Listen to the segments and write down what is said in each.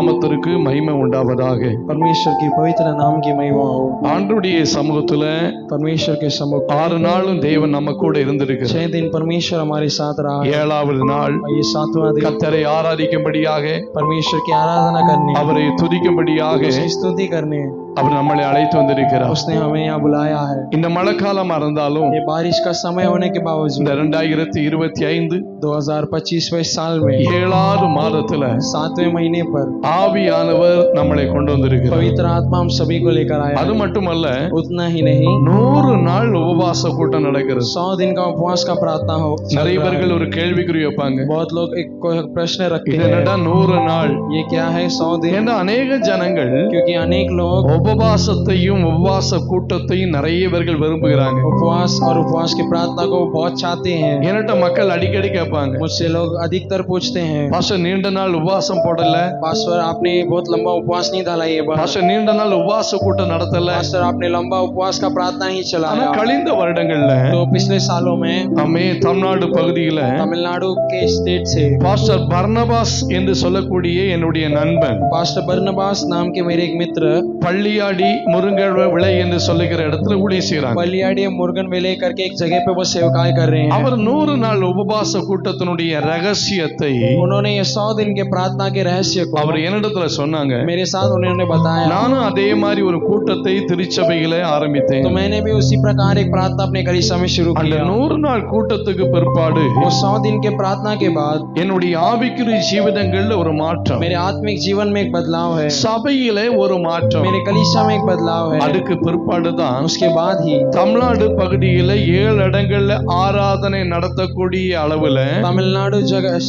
நாமத்திற்கு மகிமை உண்டாவதாக. परमेश्वर की पवित्र नाम की महिमा हो. ஆண்டவருடைய சமூகத்துல परमेश्वर के सम्मुख 6 நாளும் தேவன் நம்ம கூட இருந்திருக்கிறார். 6 दिन परमेश्वर हमारे साथ रहा. 7வது நாள் ये 7वां दिन கர்த்தரை ஆராதிக்கும்படியாக, परमेश्वर की आराधना करने, அவரை துதிக்கும்படியாக उसकी स्तुति करने அவர் நம்மளை அழைத்து வந்திருக்கிறார். उसने हमें यहाँ बुलाया है. இந்த மழைக்காலமா இருந்தாலும், ये बारिश का समय होने के बावजूद இந்த 2025 2025वें साल में 7வது மாதத்துல 7वें महीने पर ஆவியானவர் நம்மளை கொண்டு வந்திருக்கிறார். पवित्र आत्मा हम सभी को लेकर आया. அது மட்டுமல்ல, उतना ही नहीं, 100 நாள் உபவாச கூட்டம் நடக்கிறது. 100 दिन का उपवास का प्रार्थना हो. நிறைய பேர்கள் ஒரு கேள்விக்குறி வைப்பாங்க, बहुत लोग एक प्रश्न रखते இது हैं, என்னடா 100 நாள்? ये क्या है 100 दिन? ஏன்னா அநேக ஜனங்கள் क्योंकि अनेक लोग உபவாசத்தையும் உபவாச கூட்டத்தையும் நிறைய பேர்கள் விரும்புகிறாங்க. उपवास और उपवास की प्रार्थना को बहुत चाहते हैं. என்கிட்ட மக்கள் அடிக்கடி கேட்பாங்க, मुझसे लोग अधिकतर पूछते हैं, பாஸ்டர் நீண்ட நாள் உபவாசம் போடல, पास्टर आपने बहुत लंबा उपवास नहीं डाला ये बार, பாஸ்டர் நீண்ட நாள் உபவாச கூட்டம் நடத்தல. पास्टर आपने लंबा उपवास का प्रार्थना ही ஆனா चलाया. கழிந்த வருடங்கள்ல तो पिछले सालों में நம்ம தமிழ்நாடு பகுதியில तमिलनाडु के स्टेट से பாஸ்டர் பர்னபாஸ் என்று சொல்லக்கூடிய என்னுடைய நண்பன், पास्टर बरनबास नाम के मेरे एक मित्र பள்ளியாடி முருங்கை விளை என்று சொல்லுகிற இடத்துல ஊழியம் செய்றாங்க. पलियाड़ी मुर्गन वेले करके एक जगह पे वो सेवकाई कर रहे हैं. அவர் 100 நாள் உபவாச கூட்டத்தினுடைய ரகசியத்தை उन्होंने ये 100 दिन के प्रार्थना के रहस्य को அவர் என்னிடத்துல சொன்னாங்க. मेरे साथ उन्होंने बताया. நானும் அதே மாதிரி ஒரு கூட்டத்தை திருச்சபையில ஆரம்பித்தேன். तो मैंने भी उसी प्रकार एक प्रार्थना अपने कलीसिया में शुरू அந்த किया. 100 நாள் கூட்டத்துக்கு பிற்பாடு वो 100 दिन के प्रार्थना के बाद என்னுடைய ஆவிக்குரிய ஜீவிதங்கள்ல ஒரு மாற்றம், मेरे आत्मिक जीवन में एक बदलाव है, சபையிலே ஒரு மாற்றம். मेरे कलीसिया में एक बदलाव है. அதுக்கு பிற்பாடுதான் उसके बाद ही தமிழ்நாடு பகுதியில 7 இடங்கள்ல ஆராதனை நடத்தக்கூடிய அளவுல तमिलनाडु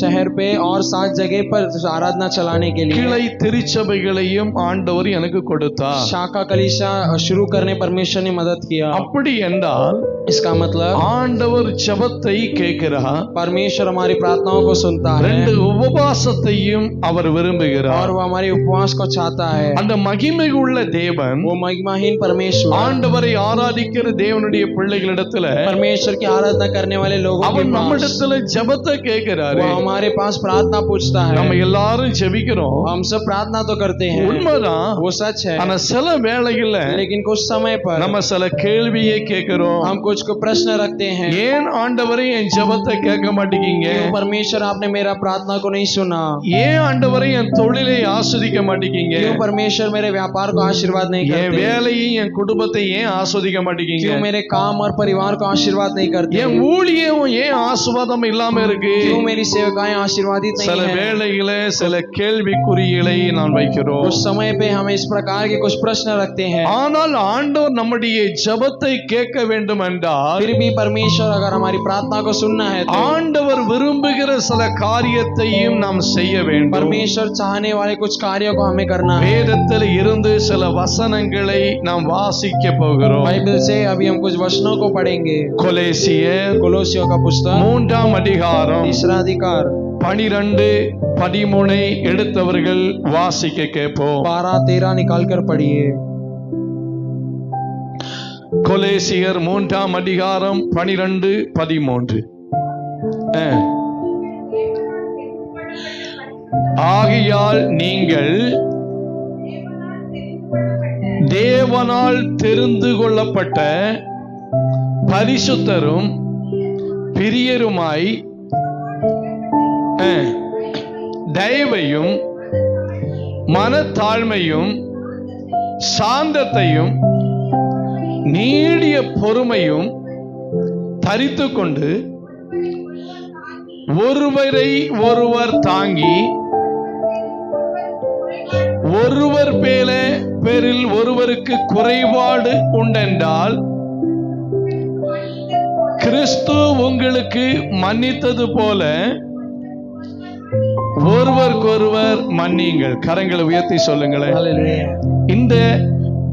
शहर पे और 7 जगह पर आराधना चलाने के लिए கிளை திருச்சபைகளையும் ஆண்டவர் எனக்கு கொடுத்தார். शाखा कलीसिया शुरू करने परमेश्वर ने मदद किया. அப்படி என்றால் इसका मतलब ஆண்டவர் ஜெபத்தை கேட்கிறார், परमेश्वर हमारी प्रार्थनाओं को सुनता है 2 உபவாசத்தையும் அவர் விரும்புகிறார். और वो हमारे उपवास को चाहता है. அந்த மகிமை உள்ள தேவன், वो महिमाहीन परमेश्वर ஆண்டவரை ஆராதிக்கிற தேவனுடைய பிள்ளைகளிடத்துல परमेश्वर की आराधना करने वाले लोगों के அவர் पास நம்மிடத்துல ஜெபத்தை கேட்கிறாரு. वो हमारे पास प्रार्थना पूछता है. நம்ம எல்லாரும் ஜெபிக்கிறோம், हम सब प्रार्थना तो करते हैं, உண்மைதான், वो सच है. ஆனா சில வேளையில लेकिन कुछ समय पर நம்ம சில கேள்வியை கேட்கிறோம். हम कुछ को प्रश्न रखते हैं. ஏன் ஆண்டவரே என் ஜெபத்தை கேட்க மாட்டீங்க? क्यों परमेश्वर आपने मेरा प्रार्थना को नहीं सुना? ஏன் ஆண்டவரே என் தொழிலை ஆஸ்வதிக்க மாட்டீங்க? क्यों परमेश्वर मेरे व्यापार को आशीर्वाद नहीं என் करते? வேலையை என் குடும்பத்தை ஏன் ஆஸ்வதிக்க மாட்டீங்க? क्यों मेरे काम और परिवार को आशीर्वाद नहीं करते? என் ஊழியம் ஏன் ஆசீர்வாதம் இல்லாம இருக்கு? क्यों मेरी सेवकाएं आशीर्वादित சில नहीं है? வேளையில சில கேள்விக்குறிகளை நான் வைக்கிறோம். उस समय पे हम इस प्रकार के कुछ प्रश्न रखते हैं. ஆனால் ஆண்டவர் நம்முடைய ஜெபத்தை கேட்க வேண்டும் என்றால், फिर भी परमेश्वर अगर हमारी प्रार्थना को सुनना है तो ஆண்டவர் விரும்புகிற சில காரியத்தையும் நாம் செய்ய வேண்டும். परमेश्वर चाहने वाले कुछ कार्यों को हमें करना है. வேதத்தில் இருந்து சில வசனங்களை நாம் வாசிக்க போகிறோம். बाइबल से अभी हम कुछ वचनों को पढ़ेंगे. கொலோசியர் कोलोसियों का पुस्तक 3ஆம் அதிகாரம் 3रा अधिकार 12-13 எடுத்தவர்கள் வாசிக்க கேட்போம். 12-13 निकाल कर पढ़िए. கொலோசியர் 3ஆம் அதிகாரம் 12-13. ஆகையால் நீங்கள் தேவனால் தெரிந்து கொள்ளப்பட்ட பரிசுத்தரும் பிரியருமாய் தயவையும் மனத்தாழ்மையும் சாந்தத்தையும் நீடிய பொறுமையும் தரித்து கொண்டு ஒருவரை ஒருவர் தாங்கி ஒருவர் பேரில் ஒருவருக்கு குறைபாடு உண்டென்றால் கிறிஸ்து உங்களுக்கு மன்னித்தது போல ஒருவருக்கொருவர் மன்னியுங்கள். கரங்களை உயர்த்தி சொல்லுங்களேன். हालेलुया. இந்த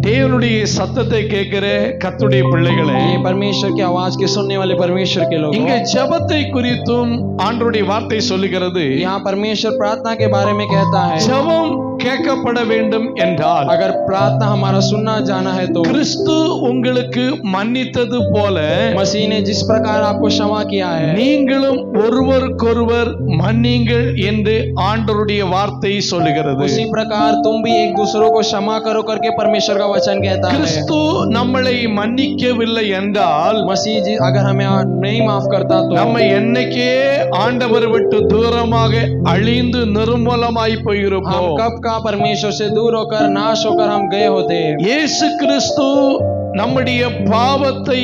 தேவனுடைய சத்தத்தை கேட்கிற கர்த்தருடைய பிள்ளைகளே, ये परमेश्वर की आवाज के सुनने वाले परमेश्वर के लोग, இங்க ஜெபத்தை குறித்தும் ஆண்டவருடைய வார்த்தை சொல்லுகிறது. यहाँ परमेश्वर प्रार्थना के बारे में कहता है, ஜெபம் கேட்கப்பட வேண்டும் என்றால், अगर प्रार्थना हमारा सुनना जाना है तो கிறிஸ்து உங்களுக்கு மன்னித்தது போல मसीह ने जिस प्रकार आपको क्षमा किया है, நீங்களும் ஒருவருக்கொருவர் மன்னிங்கள் என்று ஆண்டவருடைய வார்த்தை சொல்லுகிறது. उसी प्रकार तुम भी एक दूसरों को क्षमा करो करके परमेश्वर का वचन कहता है। கிறிஸ்து நம்மளை மன்னிக்கவில்லை என்றால், मसीह जी अगर हमें नहीं माफ करता तो நம்ம என்னைக்கே ஆண்டவர் விட்டு தூரமாக அழிந்து நிர்மூலமாய் हम போயிருப்போம். कब का परमेश्वर से दूर होकर नाश होकर हम गए होते। இயேசு கிறிஸ்து நம்முடைய பாவத்தை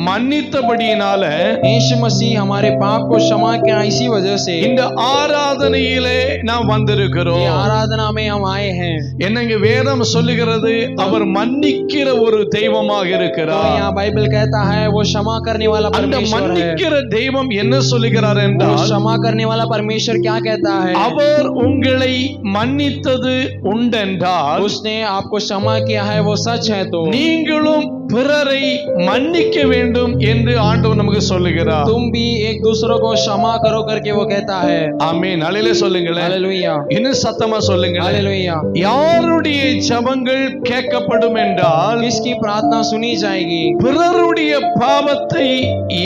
மன்னித்தபடியினால यीशु मसीह हमारे पाप को क्षमा किया, इसी वजह से இந்த ஆராதனையிலே நாம் வந்திருக்கிறோம். ये आराधना में हम आए हैं। என்னங்க வேதம் சொல்லுகிறது, அவர் மன்னிக்கிற ஒரு தெய்வமாக तो இருக்கிறார். यहाँ बाइबल कहता है वो क्षमा करने वाला அந்த परमेश्वर है। மன்னிக்கிற தெய்வம் என்ன சொல்லுகிறார் वो என்றால், क्षमा करने वाला परमेश्वर क्या कहता है, அவர் உங்களை மன்னித்தது உண்டென்றால் उसने आपको क्षमा किया है वो सच है, तो நீங்களும் பிறரை மன்னிக்க வேண்டும் என்று ஆண்டவர் நமக்கு சொல்லுகிறார். तुम भी एक दूसरों को क्षमा करो करके वो कहता है। ஆமென். அலையில சொல்லுங்களேன், हालेलुया, இன்னும் சத்தமா சொல்லுங்களேன். हालेलुया। யாருடைய ஜெபங்கள் கேட்கப்படும் என்றால், किसकी प्रार्थना सुनी जाएगी, பிறருடைய பாவத்தை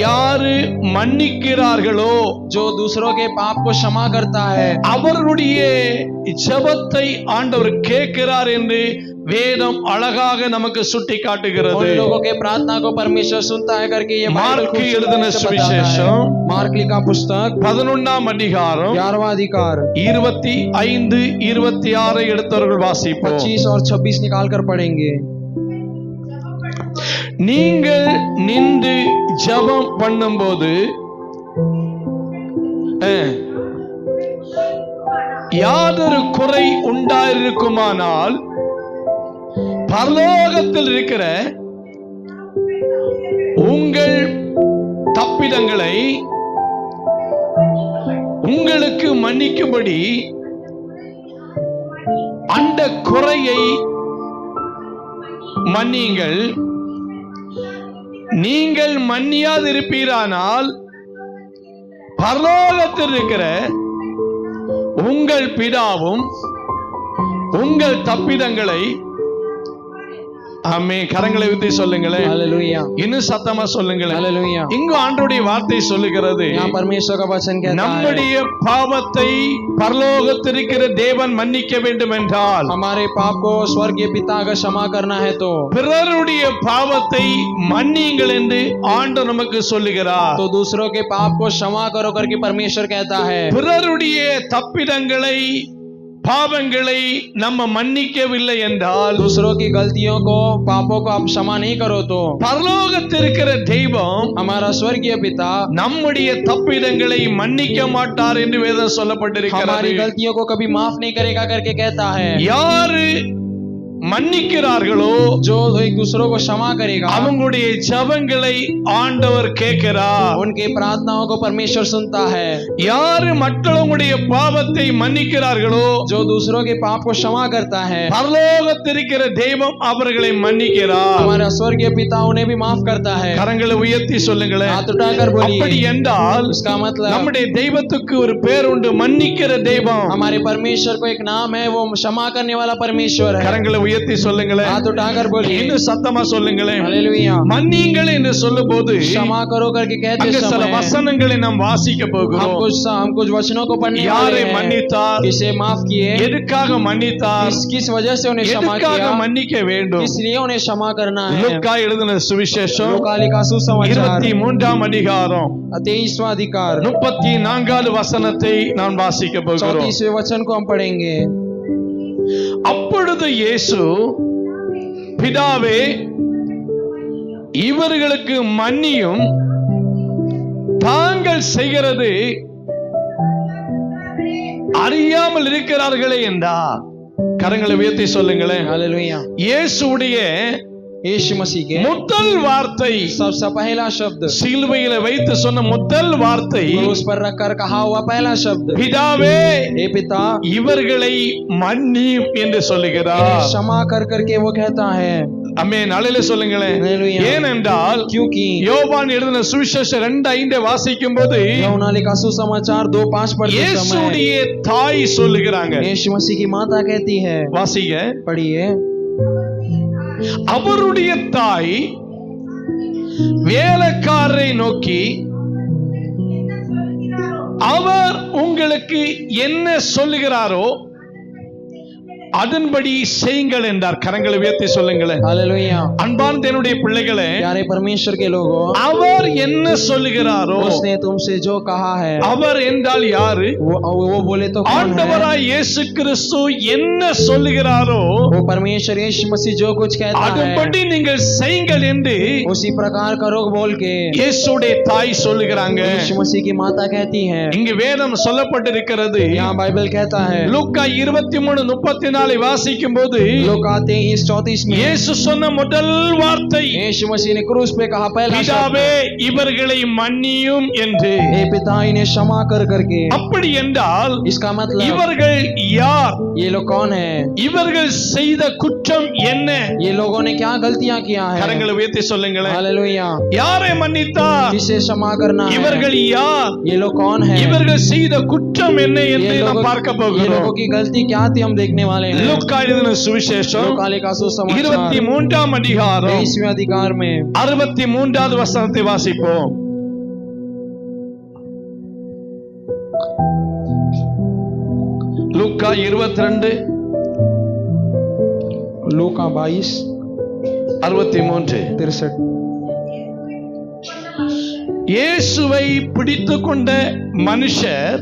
யாரு மன்னிக்கிறார்களோ जो दूसरों के पाप को क्षमा करता है, அவருடைய ஜெபத்தை ஆண்டவர் கேட்கிறார் என்று வேதம் அழகாக நமக்கு சுட்டி उन காட்டுகிறது. लोगों के प्रार्थना को परमेश्वर सुनता है करके ये बाइबल मार्क खूबसूरती எழுதின से बताता सुविशेषம் है। मार्क लिखा पुस्तक 11ஆம் அதிகாரம் 11वां अधिकार 25, 26 எடுத்தவர்கள் வாசிப்போம். 25 और 26 निकाल कर पढ़ेंगे। நீங்கள் நின்று ஜெபம் பண்ணும்போது யாதொரு குறை உண்டாயிருக்குமானால் பரலோகத்தில் இருக்கிற உங்கள் தப்பிதங்களை உங்களுக்கு மன்னிக்கும்படி அந்த குறையை மன்னியுங்கள். நீங்கள் மன்னியாதிருப்பீரானால் பரலோகத்தில் இருக்கிற உங்கள் பிதாவும் உங்கள் தப்பிதங்களை, ஆமே, கரங்களை ஊத்தி சொல்லுங்களேன், हालेलुया, இன்னும் சத்தமா சொல்லுங்களேன். हालेलुया। இங்கு ஆண்டவருடைய வார்த்தை சொல்லுகிறது, यहाँ परमेश्वर का वचन कहता है நம்முடைய பாவத்தை பரலோகத்தில் இருக்கிற தேவன் மன்னிக்க வேண்டும் என்றால், हमारे पाप को स्वर्गीय पिता अगर क्षमा करना है तो பிறருடைய பாவத்தை மன்னியுங்கள் என்று ஆண்டவர் நமக்கு சொல்லுகிறார். तो दूसरों के पाप को क्षमा करो करके परमेश्वर कहता है। பிறருடைய தப்பிதங்களை பாவங்களை நம்ம மன்னிக்கவில்லை என்றால், दूसरों की गलतियों को पापों को आप क्षमा नहीं करो तो பரலோகத்தில் இருக்கிற தெய்வம் हमारा स्वर्गीय पिता நம்முடைய தப்பிதங்களை மன்னிக்க மாட்டார் என்று வேதம் சொல்லப்பட்டிருக்கிறது. हमारी गलतियों को कभी माफ नहीं करेगा करके कहता है। யாரு மன்னிக்கிறார்களோ जो एक दूसरों को क्षमा करेगा அவங்களுடைய ஜெபங்களை ஆண்டவர் கேட்கிறார். उनके प्रार्थनाओं को परमेश्वर सुनता है। யாரு மற்றவங்களுடைய பாவத்தை மன்னிக்கிறார்களோ जो दूसरों के पाप को क्षमा करता है பரலோகத்தில் இருக்கிற தெய்வம் அவர்களை மன்னிக்கிறார். हमारा स्वर्गीय पिता उन्हें भी माफ करता है। கரங்களை உயர்த்தி சொல்லுங்களேன். हाथ उठाकर அப்படி बोलिए। என்றால் उसका मतलब நம்முடைய தெய்வத்துக்கு ஒரு பேர் உண்டு, மன்னிக்கிற தெய்வம். हमारे परमेश्वर को एक नाम है, वो क्षमा करने वाला परमेश्वर है। கரங்களை உயர்த்தி சொல்லுங்களேன், हाथ उठाकर बोलिए। இன்னும் சத்தமா சொல்லுங்களேன். हालेलुया। மன்னியுங்கள் என்று சொல்லும்போது क्षमा करो करके कहते அங்க சில समय வசனங்களை நாம் வாசிக்க हम போகிறோம். कुछ वचनों को पढ़ने யாரை वाले हैं। மன்னித்தார், किसे माफ किए, எதுக்காக மன்னித்தார், किस वजह से उन्हें क्षमा எதுக்காக किया, மன்னிக்க வேண்டும். किस लिए उन्हें क्षमा करना है। லூக்கா எழுதின சுவிசேஷம் लूका लिखा सुसमाचार 23ஆம் அதிகாரம் 23वां अधिकार 34வது வசனத்தை நாம் வாசிக்க போகிறோம். 34वें वचन को हम पढ़ेंगे। அப்பொழுது இயேசு, பிதாவே, இவர்களுக்கு மன்னியும், தாங்கள் செய்கிறது அறியாமல் இருக்கிறார்களே என்றார். கரங்களை உயர்த்தி சொல்லுங்களேன். हालेलुया। இயேசுடைய यीशु मसीह के முதல் வார்த்தை, सबसे पहला शब्द, சிலுவையில வைத்து சொன்ன முதல் வார்த்தை, क्रूस पर रखकर कहा हुआ पहला शब्द, பிதாவே हे पिता இவர்களை மன்னியும் என்று சொல்லுகிறார். इन्हें क्षमा कर करके वो कहता है। ஆமென். அல்லேலூயா சொல்லுங்களேன். हालेलुया। ஏனென்றால் क्योंकि யோவான் எழுதின சுவிசேஷம் 2:5 வாசிக்கும் போது यूहन्ना लिखा सुसमाचार 2:5 पढ़ते समय இயேசுடைய தாய் சொல்லுகிறாங்க. यीशु मसीह की माता कहती है, வாசிங்க. पढ़िए, அவருடைய தாய் வேலைக்காரரை நோக்கி, அவர் உங்களுக்கு என்ன சொல்லுகிறாரோ அதன்படி செய்யுங்கள் என்றார். கரங்களை உயர்த்தி சொல்லுங்களேன். हालेलुया। அன்பார்ந்த என்னுடைய பிள்ளைகளே, प्यारे परमेश्वर के लोगों, அவர் என்ன சொல்லுகிறாரோ, उसने तुमसे जो कहा है, அவர் என்றால் யாரு? वो बोले तो कौन है? ஆண்டவராய் இயேசு கிறிஸ்து என்ன சொல்லுகிறாரோ वो परमेश्वर यीशु मसीह जो कुछ कहता है அதன்படி நீங்கள் செய்யுங்கள் என்று उसी प्रकार करो बोल के இயேசுடைய தாய் சொல்லுகிறாங்க. यीशु मसीह की माता कहती है। இங்கு வேதம் சொல்லப்பட்டிருக்கிறது. यहाँ बाइबल कहता है, லூக்கா 23:34 வாசிக்கும் போது लोग आते हैं इस 34 में, இயேசு சொன்ன முதல் வார்த்தை, यीशु मसीह ने क्रूस पे कहा पहला शब्द, பிதாவே இவர்களை மன்னியும் என்று. हे पिता इन्हें क्षमा कर करके। அப்படி என்றால் इसका मतलब இவர்கள் யார்? ये लोग कौन है? இவர்கள் செய்த குற்றம் என்ன? ये लोगों ने क्या गलतियां किया है? கரங்களை உயர்த்தி சொல்லுங்களேன். हालेलुया। யாரை மன்னித்தார்? किसे क्षमा करना है? இவர்கள் யார்? ये लोग कौन है? இவர்கள் செய்த குற்றம் என்ன என்று நாம் பார்க்க ये போகிறோம். लोगों की गलती क्या थी हम देखने वाले हैं। லூக்கா எழுதின சுவிசேஷம் लूका लिखा सुसमाचार 23 அதிகாரம் 23वें अधिकार में 63வது வசனத்தை வாசிப்போம். லூக்கா 22 लूका 22 63. 63 இயேசுவை பிடித்துக் கொண்ட மனுஷர்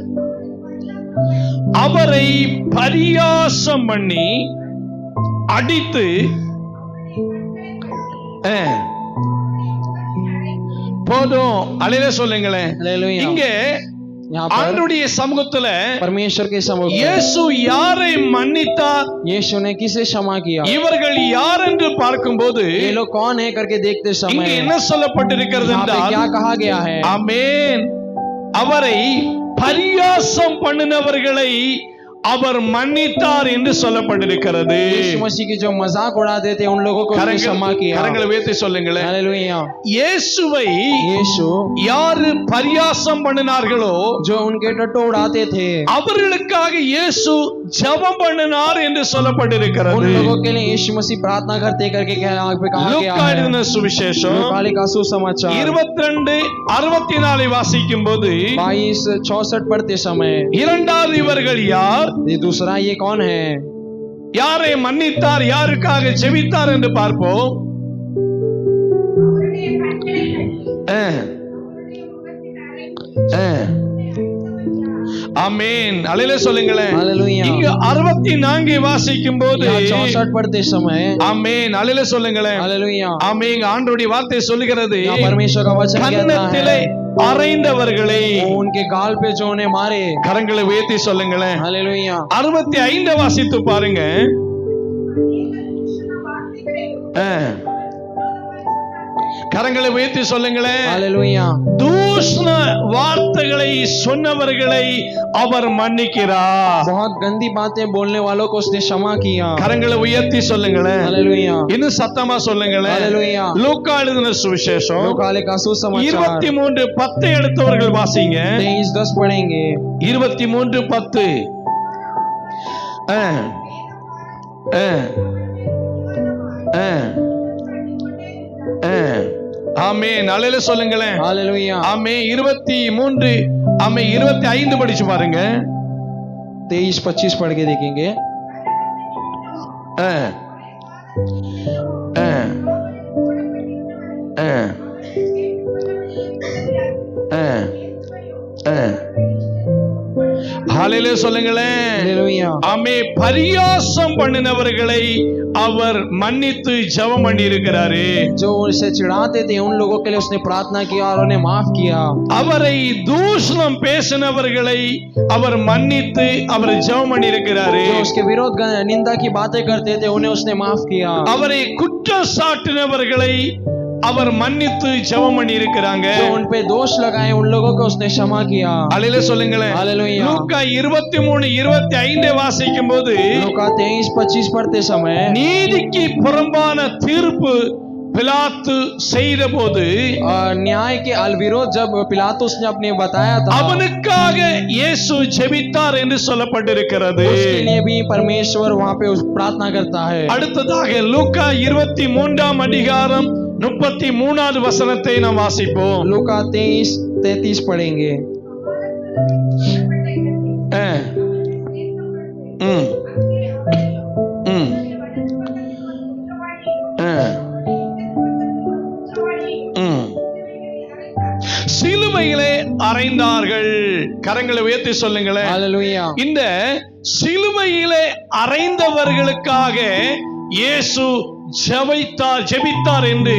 அவரை பரியாசம் பண்ணி அடித்து போதும் அலையில சொல்லுங்களேன். हालेलुया। இங்க यहाँ पर ஆண்டவருடைய சமூகத்துல परमेश्वर के सम्मुख இயேசு யாரை மன்னித்தார், यीशु ने किसे क्षमा किया, இவர்கள் யார் என்று பார்க்கும்போது ये लोग कौन है करके देखते இங்க समय என்ன சொல்லப்பட்டிருக்கிறது यहाँ पे என்றால், क्या कहा गया है? ஆமென், அவரை பரியாசம் பண்ணினவர்களை அவர் மன்னித்தார் என்று சொல்லப்பட்டிருக்கிறது. यीशु मसीह की जो मजाक उड़ाते थे उन लोगों को उसने क्षमा किया। கரங்களை உயர்த்தி சொல்லுங்களேன். हालेलुया। இயேசுவை यीशु யாரு பரியாசம் பண்ணினார்களோ जो उनके टट्टो उड़ाते थे அவர்களுக்காக இயேசு ஜெபம் பண்ணினார் என்று उन சொல்லப்பட்டிருக்கிறது. लोगों के लिए यीशु मसीह प्रार्थना करते करके कहा गया லூக்கா है। எழுதின சுவிசேஷம் लूका लिखा सुसमाचार 22:64 வாசிக்கும் போது 22:64 पढ़ते समय இரண்டாவது இவர்கள் யார், ये दूसरा ये कौन है? யாரை மன்னித்தார், யாருக்காக ஜெபித்தார் என்று பார்ப்போம். ஆமென், அல்லேலூயா சொல்லுங்களேன். हालेलुया। இங்க 64 வாசிக்கும் போது 64 पढ़ते समय ஆமென், அல்லேலூயா சொல்லுங்களேன். हालेलुया। ஆமென், இங்க ஆண்டவருடைய வார்த்தை சொல்லுகிறது, यहाँ परमेश्वर का वचन कहता கன்னத்திலே है அறைந்தவர்களை वो उनके गाल पे जो उन्हें मारे। கரங்களை உயர்த்தி சொல்லுங்களேன். हालेलुया। 65 வாசித்து பாருங்க. கரங்களை உயர்த்தி சொல்லுங்களேன். हालेलुया। தூஷண வார்த்தைகளை சொன்னவர்களை அவர் மன்னிக்கிறார். बहुत गंदी बातें बोलने वालों को उसने क्षमा किया। கரங்களை உயர்த்தி சொல்லுங்களேன். हालेलुया। இன்னும் சத்தமா சொல்லுங்களேன். हालेलुया। லூக்கா எழுதின சுவிசேஷம் लूका लिखा सुसमाचार 23:10 எடுத்தவர்கள் வாசிங்க. 23:10 पढ़ेंगे। 23:10. ஆமென், அல்லேலூயா சொல்லுங்களேன். हालेलुया। ஆமென். 23 ஆமென் 25 படிச்சு பாருங்க. 23-25 पढ़ के देखेंगे। அல்லேலூயா சொல்லுங்களேன். हालेलुया। ஆமே. பரியாசம் பண்ணினவர்களை அவர் மன்னித்து ஜெபம் பண்ணி இருக்கிறாரு. जो उसे चिढ़ाते थे उन लोगों के लिए उसने प्रार्थना किया और उन्हें माफ किया। அவரை தூஷணம் பேசினவர்களை அவர் மன்னித்து அவர் ஜெபம் பண்ணி இருக்கிறாரு. जो उसके विरोध निंदा की बातें करते थे उन्हें उसने माफ किया। அவரை குற்றம் சாட்டினவர்களை அவர் மன்னித்து ஜெபம் பண்ணி இருக்கிறாங்க. जो उन पे दोष लगाए उन लोगों को उसने क्षमा किया। அல்லேலூயா சொல்லுங்களேன். हालेलुया। லூக்கா 23:25 வாசிக்கும் போது लूका 23:25 पढ़ते समय நீதிக்கு புறம்பான தீர்ப்பு பிலாத்து செய்த போது न्याय के विरोध जब पिलातुस ने अपने बताया था அவனுக்காக இயேசு ஜெபித்தார் என்று சொல்லப்பட்டிருக்கிறது. उसके लिए भी परमेश्वर वहां पे प्रार्थना करता है। அடுத்ததாக லூக்கா 23 அதிகாரம் 33வது வசனத்தை நாம் வாசிப்போம். लूका 23:33 पढ़ेंगे। சிலுவையிலே அறைந்தார்கள். கரங்களை உயர்த்தி சொல்லுங்களேன். हालेलुया। இந்த சிலுவையிலே அறைந்தவர்களுக்காக இயேசு ஜெபித்தார் என்று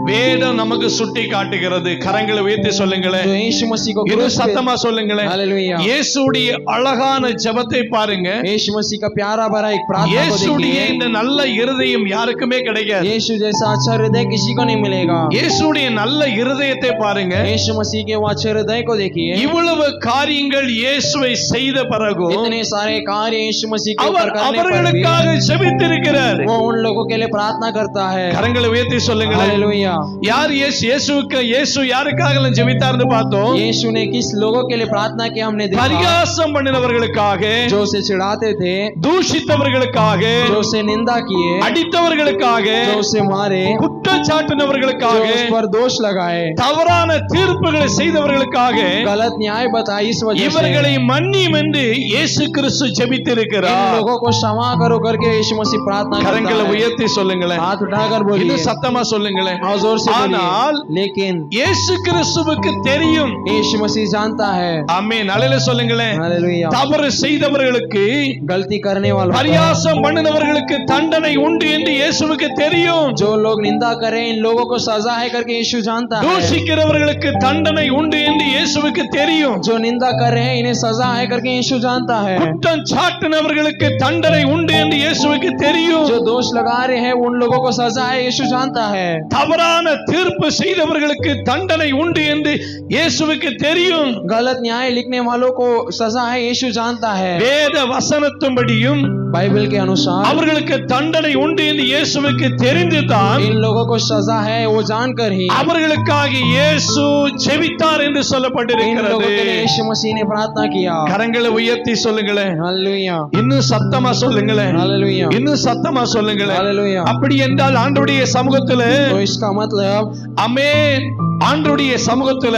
வேதம் நமக்கு சுட்டி காட்டுகிறது. கரங்களை உயர்த்தி சொல்லுங்களேன். जो यीशु मसीह को இது क्रूस पे சத்தமா சொல்லுங்களேன். हालेलुया। இயேசுடைய அழகான ஜெபத்தை பாருங்க. यीशु मसीह का प्यारा भरा एक प्रार्थना को இயேசுடைய देखिए। இந்த நல்ல இருதயம் யாருக்குமே கிடைக்காது. यीशु जैसा अच्छा हृदय किसी को नहीं मिलेगा। இயேசுடைய நல்ல இருதயத்தை பாருங்க. यीशु मसीह के वो अच्छे हृदय को देखिए। இவ்வளவு காரியங்கள் இயேசுவை செய்த பிறகு इतने सारे कार्य यीशु मसीह के ऊपर அவர் करने पर भी அவர்களுக்காக ஜெபித்திருக்கிறார். वो उन लोगों के लिए प्रार्थना करता है। கரங்களை உயர்த்தி சொல்லுங்களேன். हालेलुया। யார் இயேசு யாருக்காக ஜெபித்தார்னு பார்த்தோம். यीशु ने किस लोगों के लिए प्रार्थना की हमने देखा। பரியாசம் பண்ணினவர்களுக்காக, जो उसे चिढ़ाते थे, தூஷித்தவர்களுக்காக, जो उसे निंदा किए, அடித்தவர்களுக்காக, जो उसे मारे, குற்றச்சாட்டினவர்களுக்காக, जो उस पर दोष लगाए, தவறான தீர்ப்புகளை செய்தவர்களுக்காக गलत न्याय बताई, इस वजह से இவர்களை மன்னியும் என்று இயேசு கிறிஸ்து इन ஜெபித்திருக்கிறார். लोगों को क्षमा करो करके यीशु मसीह प्रार्थना கரங்களை करता है। உயர்த்தி சொல்லுங்களேன். हाथ उठाकर बोलिए। இது சத்தமா சொல்லுங்களேன். और जोर से ஆனால் बोलिए। लेकिन இயேசு கிறிஸ்துவுக்கு தெரியும். यीशु मसीह जानता है। ஆமென். அல்லேலூயா சொல்லுங்களேன். हालेलुया। தவறு செய்தவர்களுக்கு, गलती करने वालों को, பரியாசம் பண்ணினவர்களுக்கு தண்டனை உண்டு என்று இயேசுவுக்கு தெரியும். जो लोग निंदा करें इन लोगों को सजा है करके यीशु जानता है। தூஷிக்கிறவர்களுக்கு தண்டனை உண்டு என்று இயேசுவுக்கு தெரியும். जो निंदा कर रहे हैं इन्हें सजा है करके यीशु जानता है। குற்றம் சாட்டினவர்களுக்கு தண்டனை உண்டு என்று இயேசுவுக்கு தெரியும். जो दोष लगा रहे हैं उन लोगों को सजा है यीशु जानता है। தவறான தீர்ப்பு செய்தவர்களுக்கு தண்டனை உண்டு என்று இயேசுவுக்கு தெரியும். गलत न्याय लिखने वालों को सजा है यीशु जानता है। வேத வசனத்தின்படியும் बाइबल के अनुसार அவர்களுக்கு தண்டனை உண்டு என்று இயேசுவுக்கு தெரிந்துதான் इन लोगों को सजा है वो जानकर ही அவர்களுக்காக இயேசு ஜெபித்தார் என்று इन लोगों சொல்லப்பட்டிருக்கிறது. के लिए यीशु मसीह ने प्रार्थना किया। கரங்களை உயர்த்தி சொல்லுங்களேன். हालेलुया। இன்னும் சத்தமா சொல்லுங்களேன். हालेलुया। இன்னும் சத்தமா சொல்லுங்களேன். हालेलुया। அப்படி என்றால் ஆண்டவருடைய சமூகத்துல, तो इसका मतलब ஆமென், ஆண்டவருடைய சமூகத்துல,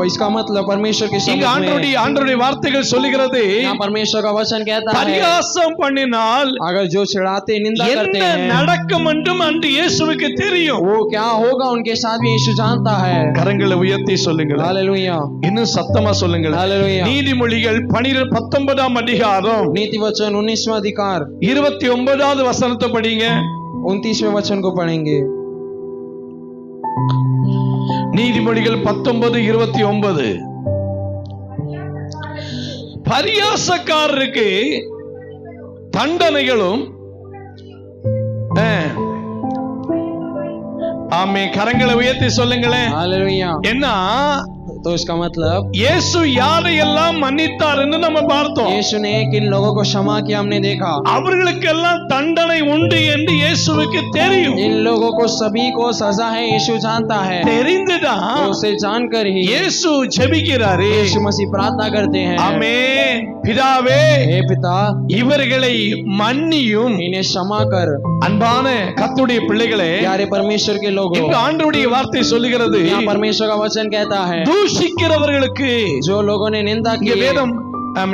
इसका मतलब परमेश्वर के இங்க सामने ஆண்டவருடைய வார்த்தைகள் சொல்லுகிறது, यहाँ परमेश्वर का वचन कहता है பரியாசம் பண்ணினால் अगर जो चिढ़ाते निंदा करते என்ன हैं நடக்கும் என்றும் அன்று இயேசுவுக்கு தெரியும். वो क्या होगा उनके साथ भी यीशु जानता है। கரங்களை உயர்த்தி சொல்லுங்கள். हालेलुया। இன்னும் சத்தமா சொல்லுங்கள். हालेलुया। நீதிமொழிகள் 19 அதிகாரம் नीति वचन 19वां अधिकार 29வது வசனத்தை படிங்க. 29वें वचन को पढ़ेंगे। நீதிமொழிகள் 19:29. பரியாசக்காரருக்கு தண்டனைகளும் ஆமே. கரங்களை உயர்த்தி சொல்லுங்களேன். हालेलुया। என்ன तो इसका मतलब இயேசு யாரையெல்லாம் மன்னித்தார் என்று நம்ம பார்த்தோம். यीशु ने किन लोगों को क्षमा किया हमने देखा। அவர்களுக்கெல்லாம் தண்டனை உண்டு என்று இயேசுவுக்கு தெரியும். इन लोगों को सभी को सजा है यीशु जानता है। தெரிந்துதான் तो उसे जानकर ही இயேசு ஜெபிக்கிறாரு. यीशु मसीह प्रार्थना करते हैं। ஆமென். பிதாவே, हे पिता இவர்களை மன்னியும். इन्हें क्षमा कर। அன்பான கர்த்தருடைய பிள்ளைகளே, प्यारे परमेश्वर के लोगों, இங்கு ஆண்டவருடைய வார்த்தை சொல்லுகிறது, यहाँ परमेश्वर का वचन कहता है தூஷிக்கிறவர்களுக்கு, जो लोगों ने निंदा की இங்க வேதம்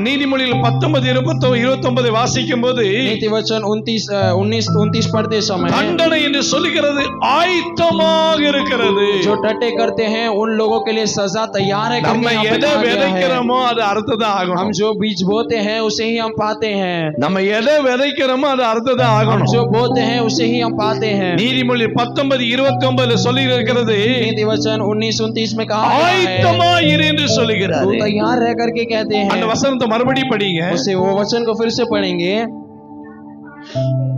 நீதிமொழியில் 19:29 வாசிக்கும் போது नीति वचन 19 पढ़ते समय தண்டனை என்று சொல்லுகிறது ஆயத்தமாக இருக்கிறது. जो टट्टे करते हैं उन लोगों के लिए सजा तैयार है நம்ம करके यहाँ पे எதை कहा गया है। விதைக்கிறோமோ அது அறுத்துதான் हम ஆகணும். जो बीज बोते हैं उसे ही हम पाते हैं। நம்ம எதை விதைக்கிறோமோ அது அறுத்துதான் हम ஆகணும். जो बोते हैं उसे ही हम पाते हैं। நீதிமொழி 19:29 சொல்லி இருக்கிறது नीति वचन 19-29 में कहा गया है ஆயத்தமாக இரு என்று तू சொல்லுகிறார். तैयार रह करके कहते அந்த हैं। வசனத்தை மறுபடியும் படிங்க. उसे वो वचन को फिर से पढ़ेंगे।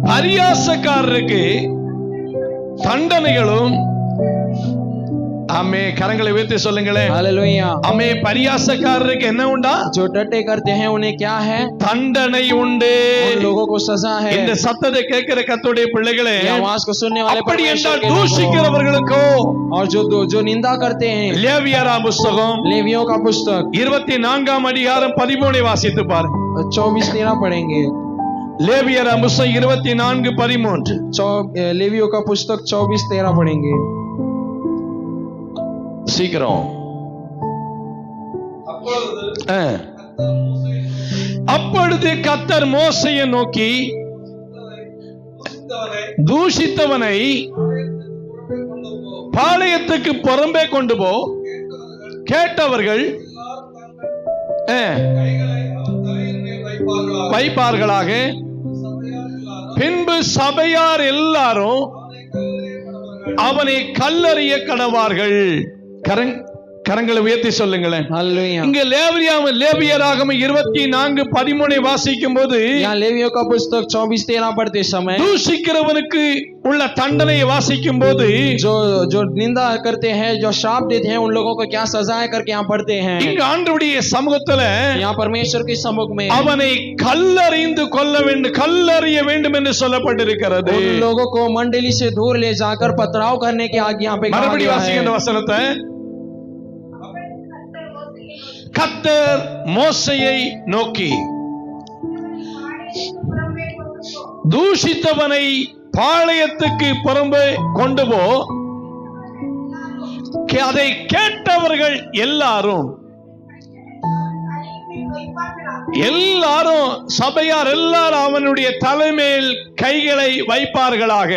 பரியாசக்காரருக்கு தண்டனைகளும் ஆமே கரங்களை உயர்த்தி சொல்லுங்களேன். हालेलुया। ஆமே பரியாசக்காரருக்கு என்ன உண்டா? जो टट्टे करते हैं उन्हें क्या है? தண்டனை உண்டு. उन लोगों को सजा है। இந்த சத்தத்தை கேட்கிற கர்த்தருடைய பிள்ளைகளே, ये आवाज को सुनने वाले அப்படி परमेश्वर என்றால் के लोगों தூஷிக்கிறவர்களுக்கோ और जो निंदा करते हैं। லேவியராம் புஸ்தகம் लेवियों का पुस्तक 24 அதிகாரம் 13 வாசித்து பாருங்க. 24-13 पढ़ेंगे। லேவியராம் புஸ்தகம் 24:13 लेवियों का पुस्तक 24-13 पढ़ेंगे। சீக்கிரம். அப்பொழுது கர்த்தர் மோசேயை நோக்கி தூஷித்தவனை பாளையத்துக்கு புறம்பே கொண்டு போ, கேட்டவர்கள் வைப்பார்களாக, பின்பு சபையார் எல்லாரும் அவனை கல்லறிய கடவார்கள். கரங்களை உயர்த்தி சொல்லுங்களேன். हालेलुया। இங்க லேவியராகம 24:13 வாசிக்கும் போது यहाँ लेवियों का पुस्तक 24-13 पढ़ते समय தூஷிக்கிறவனுக்கு உள்ள தண்டனையை வாசிக்கும் போது जो निंदा करते हैं, जो श्राप देते हैं, उन लोगों को क्या सजा है करके यहाँ पढ़ते हैं। இங்க ஆண்டவருடைய சமூகத்துல यहाँ परमेश्वर के सम्मुख में அவனை கல்லறிந்து கல்லறிய வேண்டும் என்று சொல்லப்பட்டிருக்கிறது. उन लोगों को मंडली से दूर ले जाकर पथराव करने की आज्ञा यहाँ पे कहा மறுபடியும் गया வாசிக்கிற है। வசனத்தை, கர்த்தர் மோசேயை நோக்கி தூஷித்தவனை பாளையத்துக்கு புறம்பே கொண்டு போ, அதை கேட்டவர்கள் எல்லாரும் சபையார் எல்லாரும் அவனுடைய தலைமையில் கைகளை வைப்பார்களாக,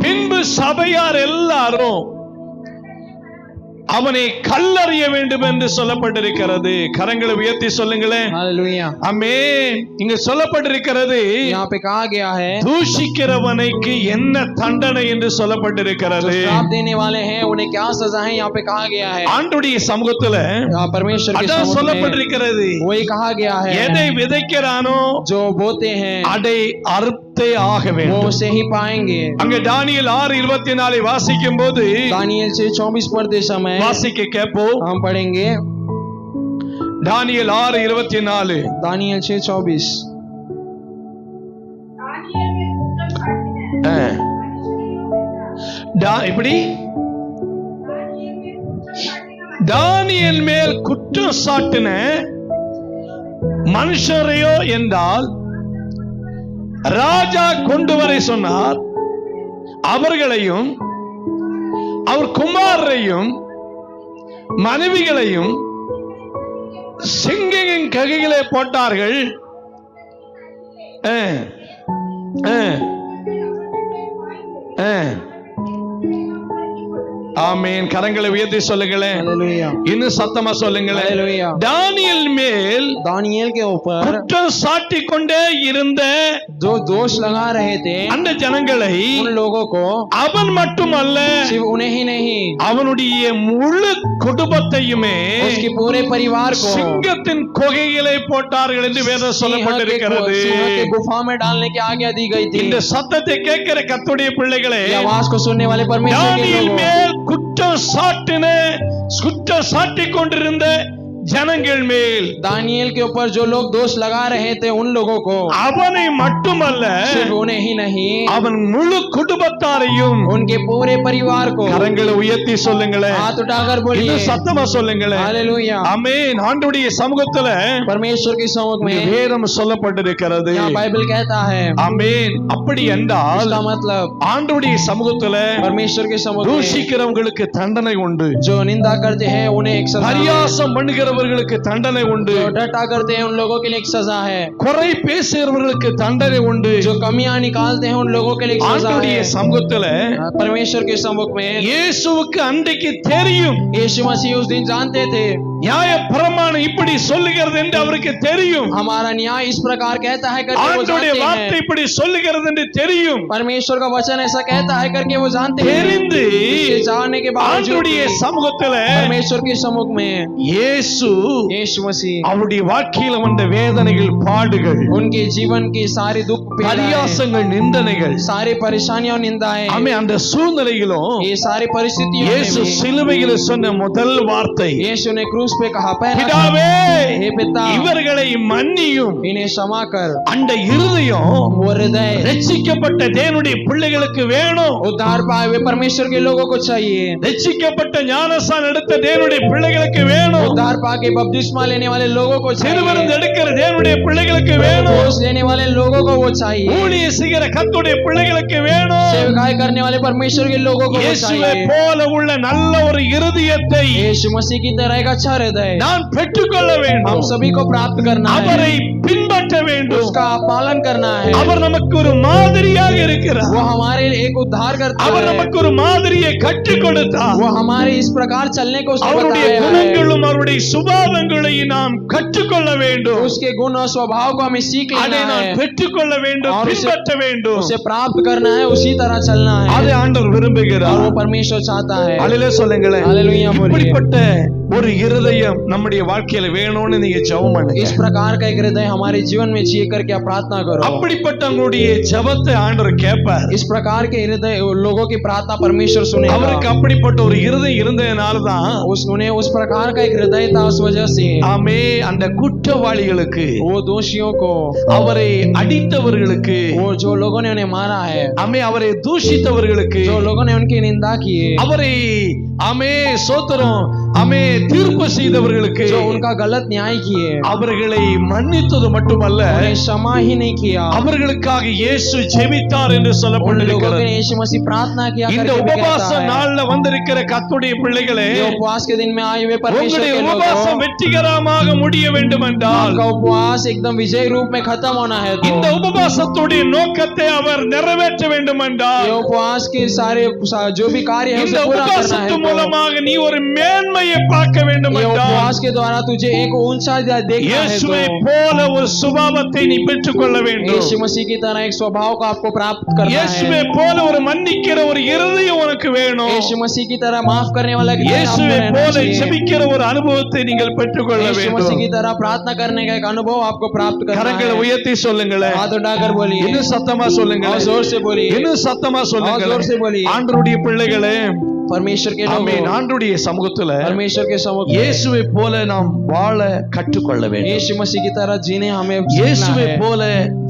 பின்பு சபையார் எல்லாரும் அவனை கல்லறிய வேண்டும் என்று சொல்லப்பட்டிருக்கிறது. கரங்களை உயர்த்தி சொல்லுங்களேன். हालेलुया। ஆமென். இங்க சொல்லப்பட்டிருக்கிறது यहाँ पे कहा गया है தூஷிக்கிறவனுக்கு என்ன தண்டனை என்று சொல்லப்பட்டிருக்கிறது. जो श्राप देने वाले हैं उन्हें क्या सजा है यहाँ पे कहा गया है। ஆண்டவருடைய சமூகத்துல यहाँ परमेश्वर के அதான் सम्मुख में சொல்லப்பட்டிருக்கிறது. वही कहा गया है எதை விதைக்கிறானோ जो बोते हैं அதை அறுத்தே ஆக वो வேண்டும். उसे ही पाएंगे। அங்க தானியேல் 6:24 வாசிக்கும் போது दानियेल 6:24 पढ़ते समय வாசிக்க கேட்போம். हम पढ़ेंगे। தானியேல் 6:24 दानियेल 6:24 இப்படி தானியேல் மேல் குற்றம் சாட்டின மனுஷரையோ என்றால் ராஜா கொண்டு வர சொன்னார், அவர்களையும் அவர் குமாரரையும் மனைவிகளையும் சிங்கத்தின் கையிலே போட்டார்கள். ஆமென். கரங்களை உயர்த்தி சொல்லுங்களேன். हालेलुया। இன்னும் சத்தமா சொல்லுங்களேன். हालेलुया। தானியேல் மேல் दानियेल के ऊपर குற்றம் சாட்டிக் கொண்டே இருந்த जो दोष लगा रहे थे அந்த ஜனங்களை उन लोगों को அவன் மட்டுமல்ல, सिर्फ उन्हें ही नहीं அவனுடைய முழு குடும்பத்தையுமே उसके पूरे परिवार को சிங்கத்தின் குகையிலே போட்டார்கள் என்று வேதம் சொல்லப்பட்டிருக்கிறது. सिंह के गुफा में डालने की आज्ञा दी गई थी। இந்த சத்தத்தை கேட்கிற கர்த்தருடைய பிள்ளைகளே, ये आवाज को सुनने वाले परमेश्वर के தானியேல் लोगों மேல் குற்றம் சாட்டிக் கொண்டிருந்த ஜனங்கள் மேல் दानियेल के ऊपर जो लोग दोष लगा रहे थे उन लोगों को அவனை மட்டுமல்ல, सिर्फ उन्हें ही नहीं அவன் முழு குடும்பத்தாரையும் उनके पूरे परिवार को கரங்களை உயர்த்தி சொல்லுங்களேன். हाथ उठाकर இது बोलिए சத்தமா சொல்லுங்களேன். हालेलुया। ஆமென். ஆண்டவருடைய சமூகத்துல परमेश्वर के सम्मुख में வேதம் சொல்லப்பட்டிருக்கிறது. यहाँ बाइबल कहता है। ஆமென். அப்படி என்றால் इसका मतलब ஆண்டவருடைய சமூகத்துல परमेश्वर के सम्मुख में தூஷிக்கிறவங்களுக்கு தண்டனை உண்டு. जो निंदा करते हैं उन्हें एक सजा है। பரியாசம் பண்ணுகிறவர்களுக்கு அவர்களுக்கு தண்டனை உண்டு. जो डटा करते हैं उन लोगों के लिए एक सजा है, குறை பேசுகிறவர்களுக்கு தண்டனை உண்டு. जो कमियां निकालते हैं उन लोगों के लिए एक सजा ஆண்டவருடைய है। சமூகத்துல परमेश्वर के सम्मुख में இயேசுவுக்கு அன்றைக்கு தெரியும், यीशु मसीह उस दिन जानते थे, நியாய பிரமாணம் இப்படி சொல்லுகிறது என்று அவருக்கு தெரியும், हमारा न्याय इस प्रकार कहता है करके वो ஆண்டவருடைய जानते வார்த்தை हैं, இப்படி சொல்லுகிறது என்று தெரியும். परमेश्वर का वचन ऐसा कहता है करके वो जानते हैं। தெரிந்து इसे जानने के बावजूद ஆண்டவருடைய भी சமூகத்துல परमेश्वर के सम्मुख में இயேசு यीशु मसीह அவருடைய வாழ்க்கையில வந்த வேதனைகள், பாடுகள், उनके जीवन की सारी दुख पीड़ाएं, பரியாசங்கள், நிந்தனைகள், सारी परेशानियां और निंदाएं, ஆமே அந்த சூழ்நிலையிலும் ये सारी परिस्थितियों இயேசு में भी சிலுவையில் சொன்ன முதல் வார்த்தை, यीशु ने क्रूस पे कहा, पहला பிதாவே हे पिता இவர்களை மன்னியும். इन्हें क्षमा कर। அந்த இருதயம் वो हृदय ரட்சிக்கப்பட்ட தேவனுடைய பிள்ளைகளுக்கு வேணும். उद्धार पाए हुए परमेश्वर के लोगों को चाहिए, ரட்சிக்கப்பட்ட ஞானஸ்நானம் எடுத்த தேவனுடைய பிள்ளைகளுக்கு வேணும். उद्धार पाके बपतिस्मा लेने वाले लोगों को திருவிருந்து चाहिए, எடுக்கிற தேவனுடைய பிள்ளைகளுக்கு வேணும். घूस लेने वाले लोगों को वो चाहिए, ஊழியம் செய்கிற கர்த்தருடைய பிள்ளைகளுக்கு வேணும். सेवकाई करने वाले परमेश्वर के लोगों को वो இயேசுவை चाहिए। போல உள்ள நல்ல ஒரு இருதயத்தை यीशु मसीह की तरह एक अच्छा हृदय நான் பெற்றுக்கொள்ள வேண்டும். हम सभी को प्राप्त करना है, அவரை பின்பற்ற வேண்டும். उसका पालन करना है। அவர் நமக்கு ஒரு மாதிரியாக இருக்கிறார். वो हमारे लिए एक उद्धार करता அவர் है, நமக்கு ஒரு மாதிரியை கற்றுக் கொடுத்தார். वो हमारे इस प्रकार चलने को उसने அவருடைய बताया है। குணங்களும் அவருடைய சுபாவங்களையும் நாம் கற்றுக்கொள்ள வேண்டும். उसके गुण और स्वभाव को हमें सीख அதை लेना நாம் है, பெற்றுக்கொள்ள வேண்டும், और उसे- பின்பற்ற வேண்டும். उसे प्राप्त करना है, उसी तरह चलना அதை है, ஆண்டவர் और விரும்புகிறார். वो परमेश्वर चाहता है। அல்லேலூயா சொல்லுங்களேன். हालेलुया बोलिए। இப்படிப்பட்ட ஒரு இருதயம் நம்முடைய வாழ்க்கையில வேணும்னு நீங்க ஜெபம் பண்ணுங்க. इस प्रकार का एक हृदय हमारे जीवन में चाहिए करके आप प्रार्थना करो। அப்படிப்பட்ட உங்களுடைய ஜெபத்தை ஆண்டவர் கேட்பார். इस प्रकार के हृदय लोगों की प्रार्थना परमेश्वर सुनेगा। அவருக்கு அப்படிப்பட்ட ஒரு இருதயம் இருந்ததனால தான் उन्हें उस प्रकार का एक हृदय था, उस वजह से ஆமே அந்த குற்றவாளிகளுக்கு, वो दोषियों को, அவரை அடித்தவர்களுக்கு, वो जो लोगों ने उन्हें मारा है, ஆமே அவரை தூஷித்தவர்களுக்கு, जो लोगों ने उनकी निंदा की है, அவரை ஆமே சோத்திரம் ஆமே தீர்ப்பு செய்தவர்களுக்கு, जो उनका गलत न्याय किए, அவர்களை மன்னித்தது மட்டுமல்ல, उन्हें क्षमा ही नहीं किया, அவர்களுக்காக இயேசு ஜெபித்தார் என்று उन लोगों சொல்லப்பட்டிருக்கிறது. के यीशु मसीह प्रार्थना किया இந்த करके भी உபவாச कहता है। நாள்ல வந்திருக்கிற கர்த்தருடைய பிள்ளைகளே, ये उपवास के दिन में आए हुए परमेश्वर உங்களுடைய के உபவாசம் लोगों, வெற்றிகரமாக முடிய வேண்டும் என்றால் आपका उपवास एकदम विजय रूप में खत्म होना है, இந்த तो உபவாசத்துடைய நோக்கத்தை அவர் நிறைவேற்ற வேண்டும் என்றால் ये उपवास के सारे जो भी कार्य है இந்த उसे पूरा करना है, உபவாசத்து तो மூலமாக நீ ஒரு மேன்மையை பார்க்க வேண்டும் ये என்றால் उपवास के द्वारा तुझे एक ऊंचा देखना है, இயேசுவை तो போல ஒரு சுபாவத்தை நீ பெற்றுக்கொள்ள வேண்டும். यीशु मसीह की तरह एक स्वभाव को आपको प्राप्त करना இயேசுவை है, போல ஒரு மன்னிக்கிற ஒரு இருதயம் உனக்கு வேணும். यीशु मसीह की तरह माफ करने वाला हृदय आपको இயேசுவை रहना போல चाहिए, ஜெபிக்கிற ஒரு அனுபவத்தை நீங்கள் பெற்றுக்கொள்ள यीशु मसीह வேண்டும். की तरह प्रार्थना करने का एक अनुभव आपको प्राप्त करना கரங்களை है। உயர்த்தி சொல்லுங்களேன். हाथ उठाकर बोलिए, இன்னும் சத்தமா और சொல்லுங்களேன். जोर से बोलिए, இன்னும் சத்தமா और जोर से சொல்லுங்களேன். बोलिए। ஆண்டவருடைய பிள்ளைகளே, परमेश्वर के ஆமென். लोगों, ஆண்டவருடைய சமூகத்துல परमेश्वर के सम्मुख में இயேசுவை போல நாம் வாழ கற்றுக்கொள்ள வேண்டும். यीशु मसीह की तरह जीने हमें सीखना இயேசுவை है, போல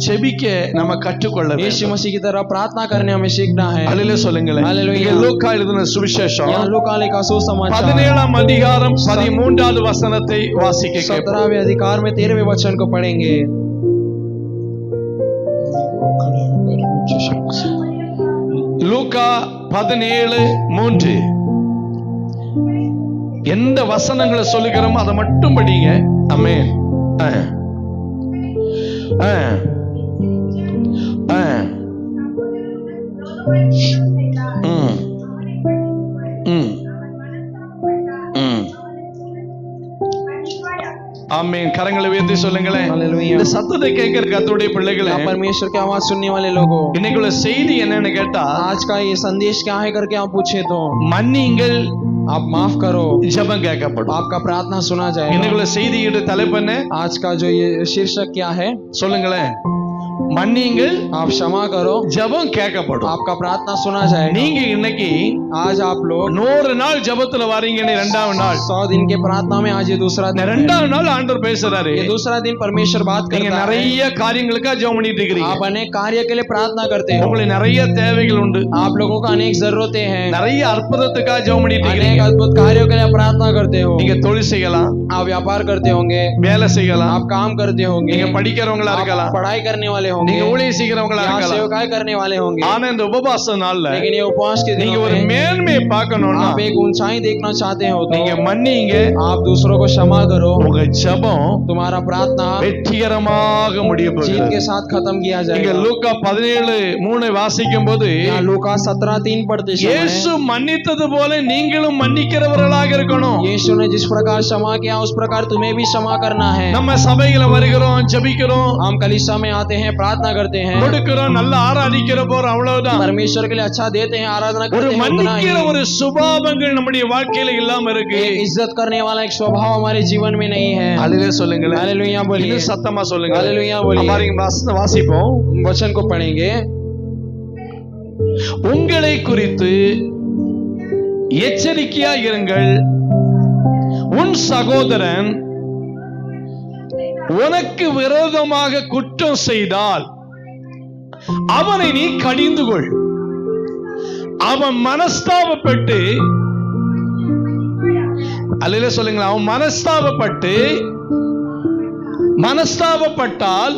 ஜெபிக்க நம்ம கற்றுக்கொள்ள यीशु வேண்டும். मसीह की तरह प्रार्थना करने हमें सीखना है। அல்லேலூயா சொல்லுங்களேன். हालेलुया। இங்க லூக்கா எழுதின சுவிசேஷம் यहाँ लूका लिखा सुसमाचार 17ஆம் அதிகாரம் 13வது வசனத்தை வாசிக்க கேட்போம். 17वें अधिकार में 13वें वचन को पढ़ेंगे। லூக்கா 17:3 எந்த வசனங்களை சொல்லுகிறோமோ அதை மட்டும் படிங்க. ஆமென். ஆமென். கரங்களை உயர்த்தி சொல்லுங்களேன். हालेलुया। இந்த சத்தத்தை கேட்கிற கர்த்தருடைய பிள்ளைகளே, यहाँ परमेश्वर की आवाज सुनने वाले लोगों, இன்னைக்குள்ள செய்தி என்னன்னு கேட்டா, आज का ये संदेश क्या है करके आप पूछे तो மன்னிங்கள், आप माफ करो, ஜெபம் கேட்கப்படும். आपका प्रार्थना सुना जाएगा। இன்னைக்குள்ள செய்தியோட தலைப்பு என்ன आज का जो ये शीर्षक क्या है? சொல்லுங்களேன். மன்னிங்கள், आप क्षमा करो, ஜெபம் கேட்கப்படும். आपका प्रार्थना सुना जाएगा। நீங்க இன்னைக்கு आज आप लोग 100 நாள் ஜெபத்துல வாரீங்கன்னு இரண்டாவது நாள், 100 दिन के प्रार्थना में आज ये दूसरा இந்த दिन है। இரண்டாவது நாள் ஆண்டவர் பேசுறாரு. ये दूसरा दिन परमेश्वर बात நீங்க करता है। நிறைய காரியங்களுக்கா ஜெபம் பண்ணிட்டு இருக்கீங்க. आप अनेक कार्य के लिए प्रार्थना करते हो, உங்களுக்கு நிறைய தேவைகள் உண்டு. आप लोगों को अनेक जरूरतें हैं, நிறைய அற்புதத்துக்காக ஜெபம் பண்ணிட்டு अनेक இருக்கீங்க. अद्भुत कार्यों के लिए प्रार्थना करते हो। நீங்க தொழில் செய்யலாம், आप व्यापार करते होंगे, வேலை செய்யலாம், आप काम करते होंगे, நீங்க படிக்கிறவங்களா आप இருக்கலாம், पढ़ाई करने वाले होंगे, நீங்க ஊழியம் செய்கிறவங்களா यहाँ இருக்கலாம். सेवकाई करने वाले होंगे। ஆனா இந்த உபவாச நாள்ல लेकिन ये उपवास के நீங்க दिनों ஒரு में மேன்மையை பார்க்கணும்னா आप एक ऊंचाई देखना चाहते हो तो நீங்க மன்னிங்க, आप दूसरों को क्षमा करो, உங்க ஜெபம் तुम्हारा प्रार्थना வெற்றிகரமாக முடிய जीत போகிறது. के साथ खत्म किया நீங்க जाएगा। லூக்கா 17:3 வாசிக்கும் போது यहाँ लूका 17:3 पढ़ते இயேசு समय மன்னித்தது போல நீங்களும் மன்னிக்கிறவர்களாக இருக்கணும். यीशु ने जिस प्रकार क्षमा किया उस प्रकार तुम्हें भी क्षमा करना है। நம்ம சபையில வருகிறோம், ஜெபிக்கிறோம், हम कलीसिया में आते हैं, प्रार्थना करते हैं, கொடுக்கிறோம், நல்லா ஆராதிக்கிற போறோம், அவ்வளவுதான். परमेश्वर के लिए अच्छा देते हैं, आराधना ஒரு करते हैं, उतना மன்னிக்கிற ही। ஒரு சுபாவங்கள் நம்முடைய வாழ்க்கையில இல்லாம இருக்கு. एक इज्जत करने वाला एक स्वभाव हमारे जीवन में नहीं है। அல்லேலூயா சொல்லுங்க, हालेलुया बोलिए, இன்னும் சத்தமா சொல்லுங்க. हालेलुया बोलिए। हमारे வாசிப்போம். वचन को पढ़ेंगे। உங்களை குறித்து எச்சரிக்கையா இருங்கள். உன் சகோதரன் உனக்கு விரோதமாக குற்றம் செய்தால் அவனை நீ கடிந்து கொள். அவன் மனஸ்தாபப்பட்டு, அல்லேலூயா சொல்லுங்களா, அவன் மனஸ்தாபப்பட்டால்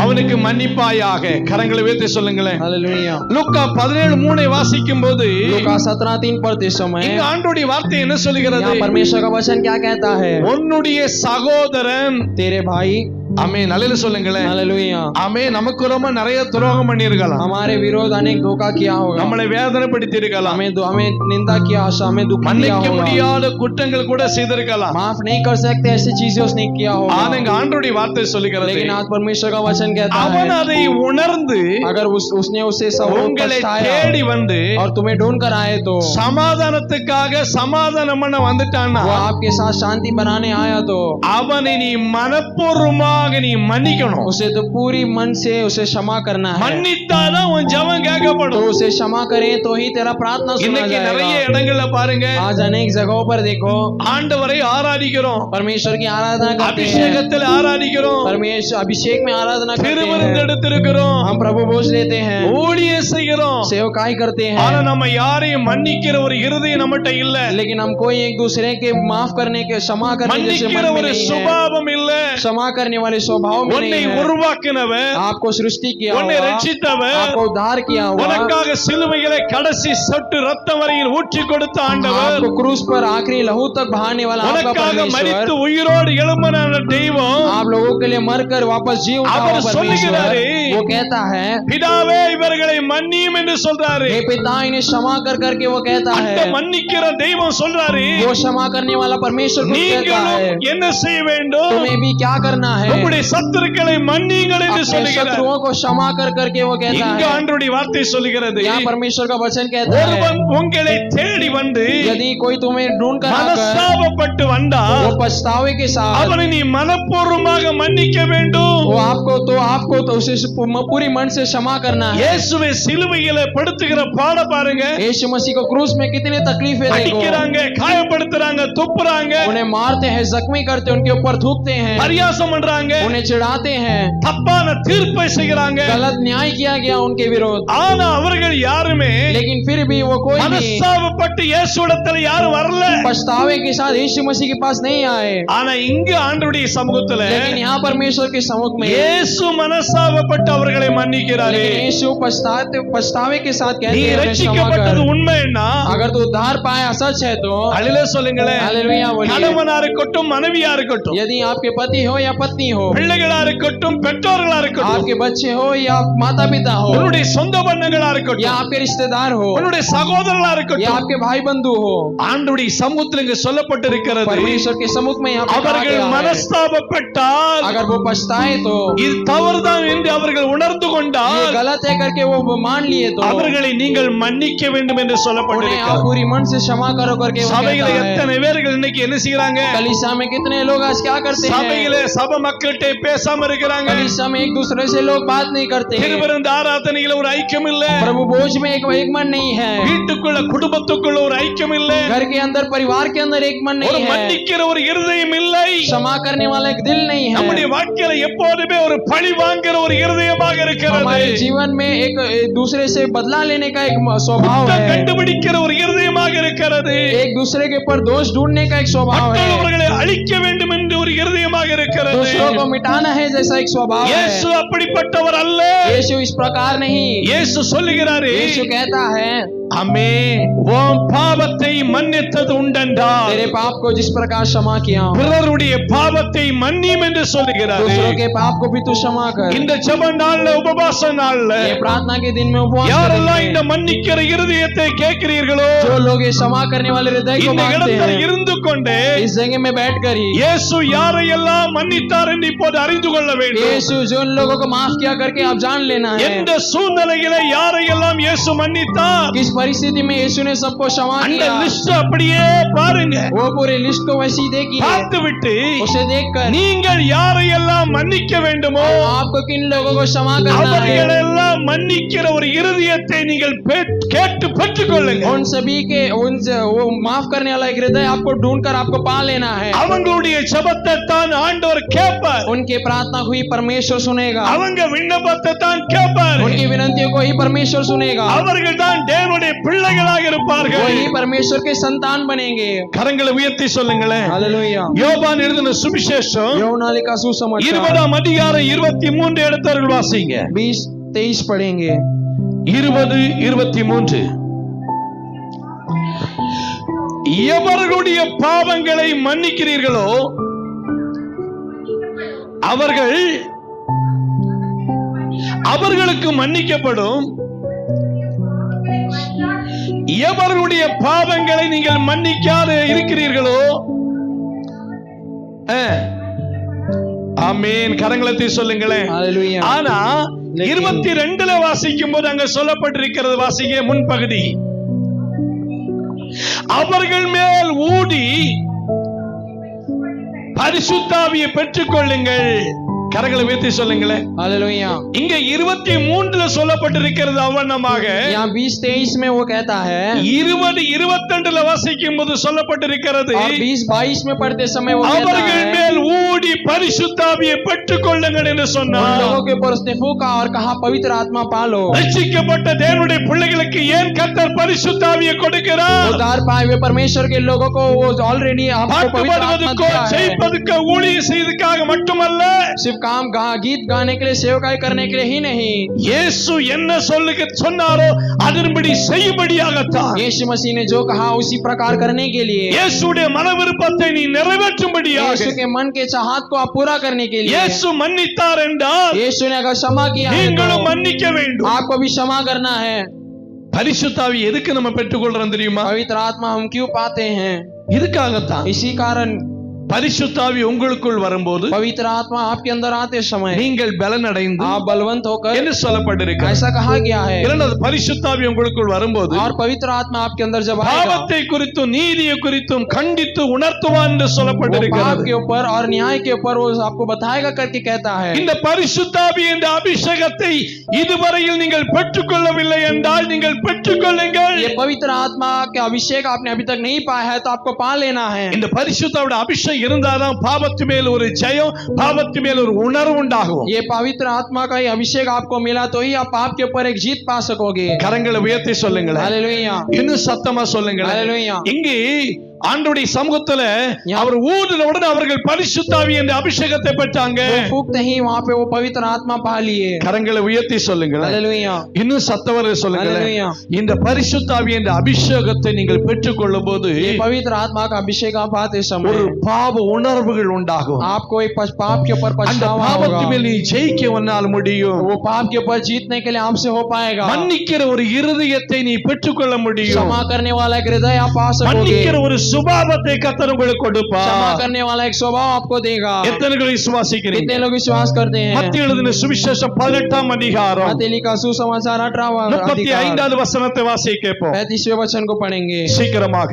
அவனுக்கு மன்னிப்பாயாக. கரங்களை உயர்த்தி சொல்லுங்களேன். हालेलुया। லூக்கா 17:3 வாசிக்கும் போது लूका 17:3 पढ़ते समय இங்க ஆண்டவருடைய வார்த்தை என்ன சொல்லுகிறது? यहाँ परमेश्वर का वचन क्या कहता है? உன்னுடைய சகோதரன், तेरे भाई, ஆமென், அல்லேலூயா சொல்லுங்களேன். हालेलुया, ஆமென். நமக்கு ரொம்ப நிறைய துரோகம் பண்ணி இருக்கலாம், हमारे विरोध अनेक धोखा किया होगा, நம்மளை வேதனைப்படுத்தி இருக்கலாம், हमें निंदा किया, हमें दुख दिया மன்னிக்க होगा, முடியாத குற்றங்கள் கூட செய்திருக்கலாம். माफ नहीं कर सकते ऐसी चीजें उसने किया ஆனா होगा। இங்க ஆண்டவருடைய வார்த்தை சொல்லுகிறது, लेकिन आज परमेश्वर का वचन कहता அவன் है அதை உணர்ந்து अगर उसने उसे सब உங்களை पछताया தேடி வந்து और तुम्हें ढूंढ कर आए तो சமாதானத்துக்காக சமாதானம் பண்ண வந்துட்டான்னா वो आपके साथ शांति बनाने आया तो அவனை நீ மனப்பூர்வமாக நீ மன்னிக்கணும். उसे तो पूरी मन से उसे क्षमा करना है। மன்னித்தாதான் உன் ஜெபம் तो கேட்கப்படும். उसे क्षमा करें तो ही तेरा प्रार्थना सुना இன்னைக்கு நிறைய जाएगा। இடங்கள்ல பாருங்க, आज अनेक जगहों पर देखो ஆண்டவரை ஆராதிக்கிறோம், परमेश्वर की आराधना करते हैं, அபிஷேகத்தில் ஆராதிக்கிறோம், परमेश्वर अभिषेक में आराधना करते திருவிருந்து हैं, எடுத்திருக்கிறோம், हम प्रभु भोज लेते हैं, ஊழியம் செய்கிறோம். सेवकाई करते ஆனா हैं, நம்ம யாரையும் மன்னிக்கிற ஒரு இருதயம் நம்மகிட்ட இல்ல, लेकिन हम कोई एक दूसरे के माफ करने के क्षमा करने जैसे மன்னிக்கிற मन में ஒரு नहीं है, சுபாவம் இல்ல. क्षमा करने वाले स्वभाव में உன்னை नहीं है। உருவாக்கினவர், आपको सृष्टि किया உன்னை हुआ, ரட்சித்தவர், आपको उद्धार किया हुआ, உனக்காக சிலுவையிலே கடைசி சொட்டு ரத்தம் வரையில் ஊற்றி கொடுத்த ஆண்டவர், आपको क्रूस पर आखिरी लहू तक बहाने वाला आपका உனக்காக மரித்து परमेश्वर, உயிரோடு எழும்பின தெய்வம், आप लोगों के लिए मरकर वापस जी उठा அவர் हुआ परमेश्वर, சொல்லுகிறாரே, वो कहता है பிதாவே இவர்களை மன்னியும் என்று சொல்றாரு. हे पिता इन्हें क्षमा कर करके वो कहता அந்த है, மன்னிக்கிற தெய்வம் சொல்றாரு, वो क्षमा करने वाला परमेश्वर को कहता நீங்களும் है என்ன செய்ய வேண்டும்? तुम्हें भी क्या करना है, உங்களுடைய சத்துருக்களை மன்னியுங்கள் என்று अपने சொல்லுகிறார். शत्रुओं को क्षमा कर करके वो कहता இங்க है। ஆண்டவருடைய வார்த்தை சொல்லுகிறது, यहाँ परमेश्वर का वचन कहता है ஒருவன் உங்களை தேடி வந்து यदि कोई तुम्हें ढूंढ कर आकर மனஸ்தாபப்பட்டு வந்தா वो पछतावे के साथ அவனை நீ மனப்பூர்வமாக மன்னிக்க வேண்டும். वो आपको तो उसे पूरी मन से क्षमा करना है। இயேசுவை சிலுவையில படுத்துகிற பாட பாருங்க, यीशु मसीह को क्रूस में कितनी तकलीफें देखो, அடிக்கிறாங்க, காயப்படுத்துறாங்க, துப்புறாங்க, उन्हें मारते हैं, जख्मी करते हैं, उनके ऊपर थूकते हैं, பரியாசம் பண்றாங்க, उन्हें चिढ़ाते हैं, தப்பான தீர்ப்பை செய்கிறாங்க. गलत न्याय किया गया उनके विरोध, ஆனா அவர்கள் யாருமே लेकिन फिर भी वो कोई भी மனஸ்தாபப்பட்டு இயேசுவிடத்தில் யாரும் வரல. पछतावे के साथ यीशु मसीह के पास नहीं आए, ஆனா இங்க ஆண்டவருடைய சமூகத்துல लेकिन यहाँ परमेश्वर के सम्मुख में இயேசு மனஸ்தாபப்பட்டு அவர்களை மன்னிக்கிறாரே. लेकिन यीशु पछतावे के साथ कहते நீ हैं उन्हें क्षमा ரட்சிக்கப்பட்டது कर। உண்மைன்னா अगर तू उद्धार पाया सच है तो அல்லேலூயா சொல்லுங்களேன். हालेलुया बोलिए। கணவனா இருக்கட்டும், மனைவியா இருக்கட்டும், यदि आपके पति हो या पत्नी हो, பிள்ளைகளா இருக்கட்டும், பெற்றோர்களா இருக்கட்டும், आपके बच्चे हो या माता पिता हो, உன்னுடைய சொந்த பந்தங்களா या இருக்கட்டும், आपके रिश्तेदार हो, உன்னுடைய சகோதரர்களா या இருக்கட்டும், आपके भाई बंधु हो, ஆண்டவருடைய சமூகத்தில் இங்கு சொல்லப்பட்டிருக்கிறது, परमेश्वर के सम्मुख में यहाँ पे कहा அவர்கள் गया है, மனஸ்தாபப்பட்டால் अगर वो पछताए तो இது தவறுதான் என்று அவர்கள் உணர்ந்து ये கொண்டால் गलत है करके वो मान लिए तो அவர்களை நீங்கள் மன்னிக்க வேண்டும் என்று उन्हें आप சொல்லப்பட்டிருக்கிறது. पूरी मन से क्षमा करो करके वो சபையில कहता है। எத்தனை பேர்கள் இன்னைக்கு என்ன செய்யறாங்க? कलीसिया में कितने लोग आज क्या करते हैं, சபையில சபை மக்கள்கிட்ட பேசாம இருக்கிறாங்க. कलीसिया में एक दूसरे से लोग बात नहीं करते हैं, திருவிருந்து ஆராதனையில ஒரு ஐக்கியம் இல்ல, प्रभु भोज में एक मन नहीं है, வீட்டுக்குள்ள குடும்பத்துக்குள்ள ஒரு ஐக்கியம் இல்ல, घर के अंदर परिवार के अंदर एक मन ஒரு नहीं है, மன்னிக்கிற ஒரு இருதயம் இல்லை. क्षमा करने वाला एक दिल नहीं है। நம்முடைய வாழ்க்கையில எப்போதுமே ஒரு பழி வாங்குற ஒரு இருதயமாக இருக்கிறது. हमारे जीवन में एक दूसरे से बदला लेने का एक स्वभाव குற்றம் है, கண்டுபிடிக்கிற ஒரு இருதயமாக இருக்கிறது. एक दूसरे के ऊपर दोष ढूंढने का एक स्वभाव है, மற்றவர்களை அழிக்க வேண்டும் என்று ஒரு இருதயமாக இருக்கிறது. दूसरों को मिटाना है जैसा एक स्वभाव है। இயேசு அப்படிப்பட்டவர் அல்ல. यीशु इस प्रकार नहीं। இயேசு சொல்லுகிறாரு, यीशु कहता है, ஆமென், உன் பாவத்தை மன்னித்தது உண்டென்றால் तेरे पाप को जिस प्रकार क्षमा किया, பிறருடைய பாவத்தை மன்னியும் என்று சொல்லுகிறாரு. दूसरों के पाप को भी तू क्षमा कर। இந்த ஜெப நாள்ல, உபவாச நாள்ல ये प्रार्थना के दिन में उपवास யாரெல்லாம் இந்த करेंगे, மன்னிக்கிற இருதயத்தை கேட்கிறீர்களோ, जो लोग ये क्षमा करने वाले हृदय को இந்த मानते இடத்துல हैं, இருந்து கொண்டு इस जगह में बैठकर ही இயேசு யாரையெல்லாம் மன்னித்தார் என்று இப்போது அறிந்து கொள்ள வேண்டும். यीशु जो उन लोगों को माफ किया करके आप जान लेना है। எந்த சூழ்நிலையில யாரையெல்லாம் இயேசு மன்னித்தார், किस परिस्थिति में यीशु ने सबको क्षमा அந்த किया, லிஸ்ட் அப்படியே பாருங்க. वो पूरे लिस्ट को वैसी देखिए, பார்த்து விட்டு उसे देखकर நீங்கள் யாரையெல்லாம் மன்னிக்க வேண்டுமோ आपको किन लोगों को क्षमा करना है, அவர்களெல்லாம் மன்னிக்கிற ஒரு இருதயத்தை நீங்கள் கேட்டு பெற்றுக்கொள்ளுங்க. उन सभी के वो माफ करने वाला एक हृदय आपको ढूंढकर आपको पा लेना है। அவங்களுடைய ஜெபத்தை தான் ஆண்டவர் கேட்பார். उनके प्रार्थना को ही परमेश्वर सुनेगा, அவங்க விண்ணப்பத்தை தான் கேட்பார். उनकी विनंतियों को ही परमेश्वर सुनेगा, அவர்கள் தான் தேவனுடைய பிள்ளைகளாக இருப்பார்கள். वही परमेश्वर के संतान बनेंगे। கரங்களை உயர்த்தி சொல்லுங்களேன். हालेलुया। யோவான் எழுதின சுவிசேஷம் யோவான் का सुसमाचार 20 அதிகாரம் 23 எடுத்தவர்கள் வாசிங்க. 20-23 पढ़ेंगे। 20-23 எவர்களுடைய பாவங்களை மன்னிக்கிறீர்களோ அவர்களுக்கு மன்னிக்கப்படும், எவர்களுடைய பாவங்களை நீங்கள் மன்னிக்காத இருக்கிறீர்களோ, ஆமென், கரங்களை சொல்லுங்களேன். हालेलुया। ஆனா 22ல வாசிக்கும் போது அங்க சொல்லப்பட்டிருக்கிறது, வாசிக்க முன்பகுதி, அவர்கள் மேல் ஊடி பரிசுத்தாவியை பெற்றுக் கொள்ளுங்கள். கரங்களை உயர்த்தி சொல்லுங்களேன். हालेलुया। இங்க 23ல சொல்லப்பட்டிருக்கிறது அவனமாக. यहाँ 20-23 में वो कहता है, 20-22ல வாசிக்கும் போது சொல்லப்பட்டிருக்கிறது, और 20-22 में पढ़ते समय वो कहता அவர்கள் है, மேல் ஊடி பரிசுத்தாவியை பெற்றுக் கொள்ளுங்கள் என்று उन சொன்னார். लोगों के ऊपर उसने फूंका और कहा पवित्र आत्मा पालो। ரட்சிக்கப்பட்ட தேவனுடைய பிள்ளைகளுக்கு ஏன் கர்த்தர் பரிசுத்தாவியை கொடுக்கிறார்? उद्धार पाए हुए परमेश्वर के लोगों को वो ऑलरेडी आपको பாட்டு पवित्र आत्मा பாடுவதற்கோ दिया है। செய்வதற்கோ ஊழியம் செய்வதற்காக மட்டுமல்ல, सिर्फ काम गीत गाने के लिए, सेवकाई करने के लिए ही नहीं, இயேசு என்ன சொன்னாரோ அதன்படி செய்யும்படியாகத்தான். यीशु मसीह ने जो कहा उसी प्रकार करने के लिए, இயேசுடைய மன விருப்பத்தை நீ நிறைவேற்றும்படியாக, यीशु के मन के चाहत को आप पूरा करने के लिए। இயேசு மன்னித்தார் என்றால் यीशु ने अगर क्षमा किया है நீங்களும் तो மன்னிக்க வேண்டும். आपको भी क्षमा करना है। பரிசுத்தாவி எதுக்கு நம்ம பெற்றுக்கொள்றோம் தெரியுமா? पवित्र आत्मा हम क्यों पाते हैं? இதுக்காகத்தான். इसी कारण பரிசுத்தாவி உங்களுக்குள் வரும்போது पवित्र आत्मा आपके अंदर आते समय நீங்கள் பலன் அடைந்து आप बलवंत होकर, என்று சொல்லப்பட்டிருக்கிறது. ऐसा कहा गया है। இரண்டாவது, பரிசுத்தாவி உங்களுக்குள் வரும்போது और पवित्र आत्मा आपके अंदर जब आएगा, பாவத்தை குறித்தும் நீதியை குறித்தும் கண்டித்து உணர்த்துவான் என்று वो पाप சொல்லப்பட்டிருக்கிறது. के ऊपर और न्याय के ऊपर वो आपको बताएगा करके कहता है। இந்த பரிசுத்தாவி என்ற அபிஷேகத்தை இதுவரையில் நீங்கள் பெற்றுக்கொள்ளவில்லை என்றால் நீங்கள் பெற்றுக்கொள்ளுங்கள். ये पवित्र आत्मा के अभिषेक आपने अभी तक नहीं पाया है तो आपको पा लेना है। இந்த பரிசுத்தாவோட அபிஷேகம் இருந்தாதான் பாவத்து மேல் ஒரு ஜெயம், பாவத்து மேல் ஒரு உணர்வு உண்டாகும். ये पवित्र आत्मा का ये अभिषेक आपको मिला तो ही आप पाप के ऊपर एक जीत पा सकोगे। கரங்களை உயர்த்தி சொல்லுங்களேன். हालेलुया। இன்னும் சத்தமா சொல்லுங்களேன். हालेलुया। இங்கே ஆண்டவருடைய சமூகத்துல அவர் ஊதின உடனே அவர்கள் பரிசுத்தாவி என்ற அபிஷேகத்தை பெற்றாங்க. वो फूंकते ही वहाँ पे वो पवित्र आत्मा पा लिए। கரங்களை உயர்த்தி சொல்லுங்களேன். हालेलुया। இன்னும் சத்தவரை சொல்லுங்களேன். हालेलुया। இந்த பரிசுத்தாவி என்ற அபிஷேகத்தை நீங்கள் பெற்றுக்கொள்ளும் போது ये पवित्र आत्मा का अभिषेक आप पाते ஒரு समय பாவ உணர்வுகள் உண்டாகும். आपको एक पाप के ऊपर அந்த पछतावा பாவத்து होगा। மேல் நீ ஜெயிக்க உன்னால் முடியும். वो पाप के ऊपर जीतने के लिए आपसे हो पाएगा। மன்னிக்கிற ஒரு இருதயத்தை நீ பெற்றுக்கொள்ள முடியும். क्षमा करने वाला एक हृदय आप पा सकोगे। மன்னிக்கிற ஒரு சுபாவத்தை கர்த்தர் உங்களுக்கு கொடுப்பார். क्षमा करने वाला एक स्वभाव आपको देगा। எத்தனை பேர் விசுவாசிக்கிறீங்க? कितने लोग विश्वास करते हैं? மத்திய எழுதின சுவிசேஷம் 18ஆம் அதிகாரம் मत्ती का सुसमाचार 18वां अधिकार 35வது வசனத்தை வாசிக்க கேட்போம். 35वें वचन को पढ़ेंगे। சீக்கிரமாக.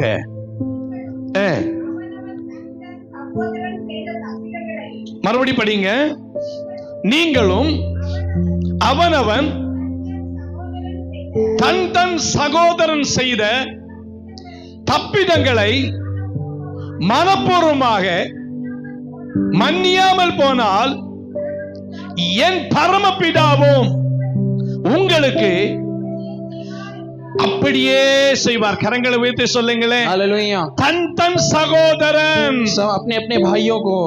மறுபடி படிங்க. நீங்களும் அவனவன் தன் தன் சகோதரன் செய்த தப்பிதங்களை மனப்பூர்வமாக மன்னியாமல் போனால் என் பரமபிதாவும் உங்களுக்கு அப்படியே செய்வார். கரங்களை உயர்த்தி சொல்லுங்களேன். हालेलुया। தன் தன் சகோதரன். सब अपने अपने भाइयों को।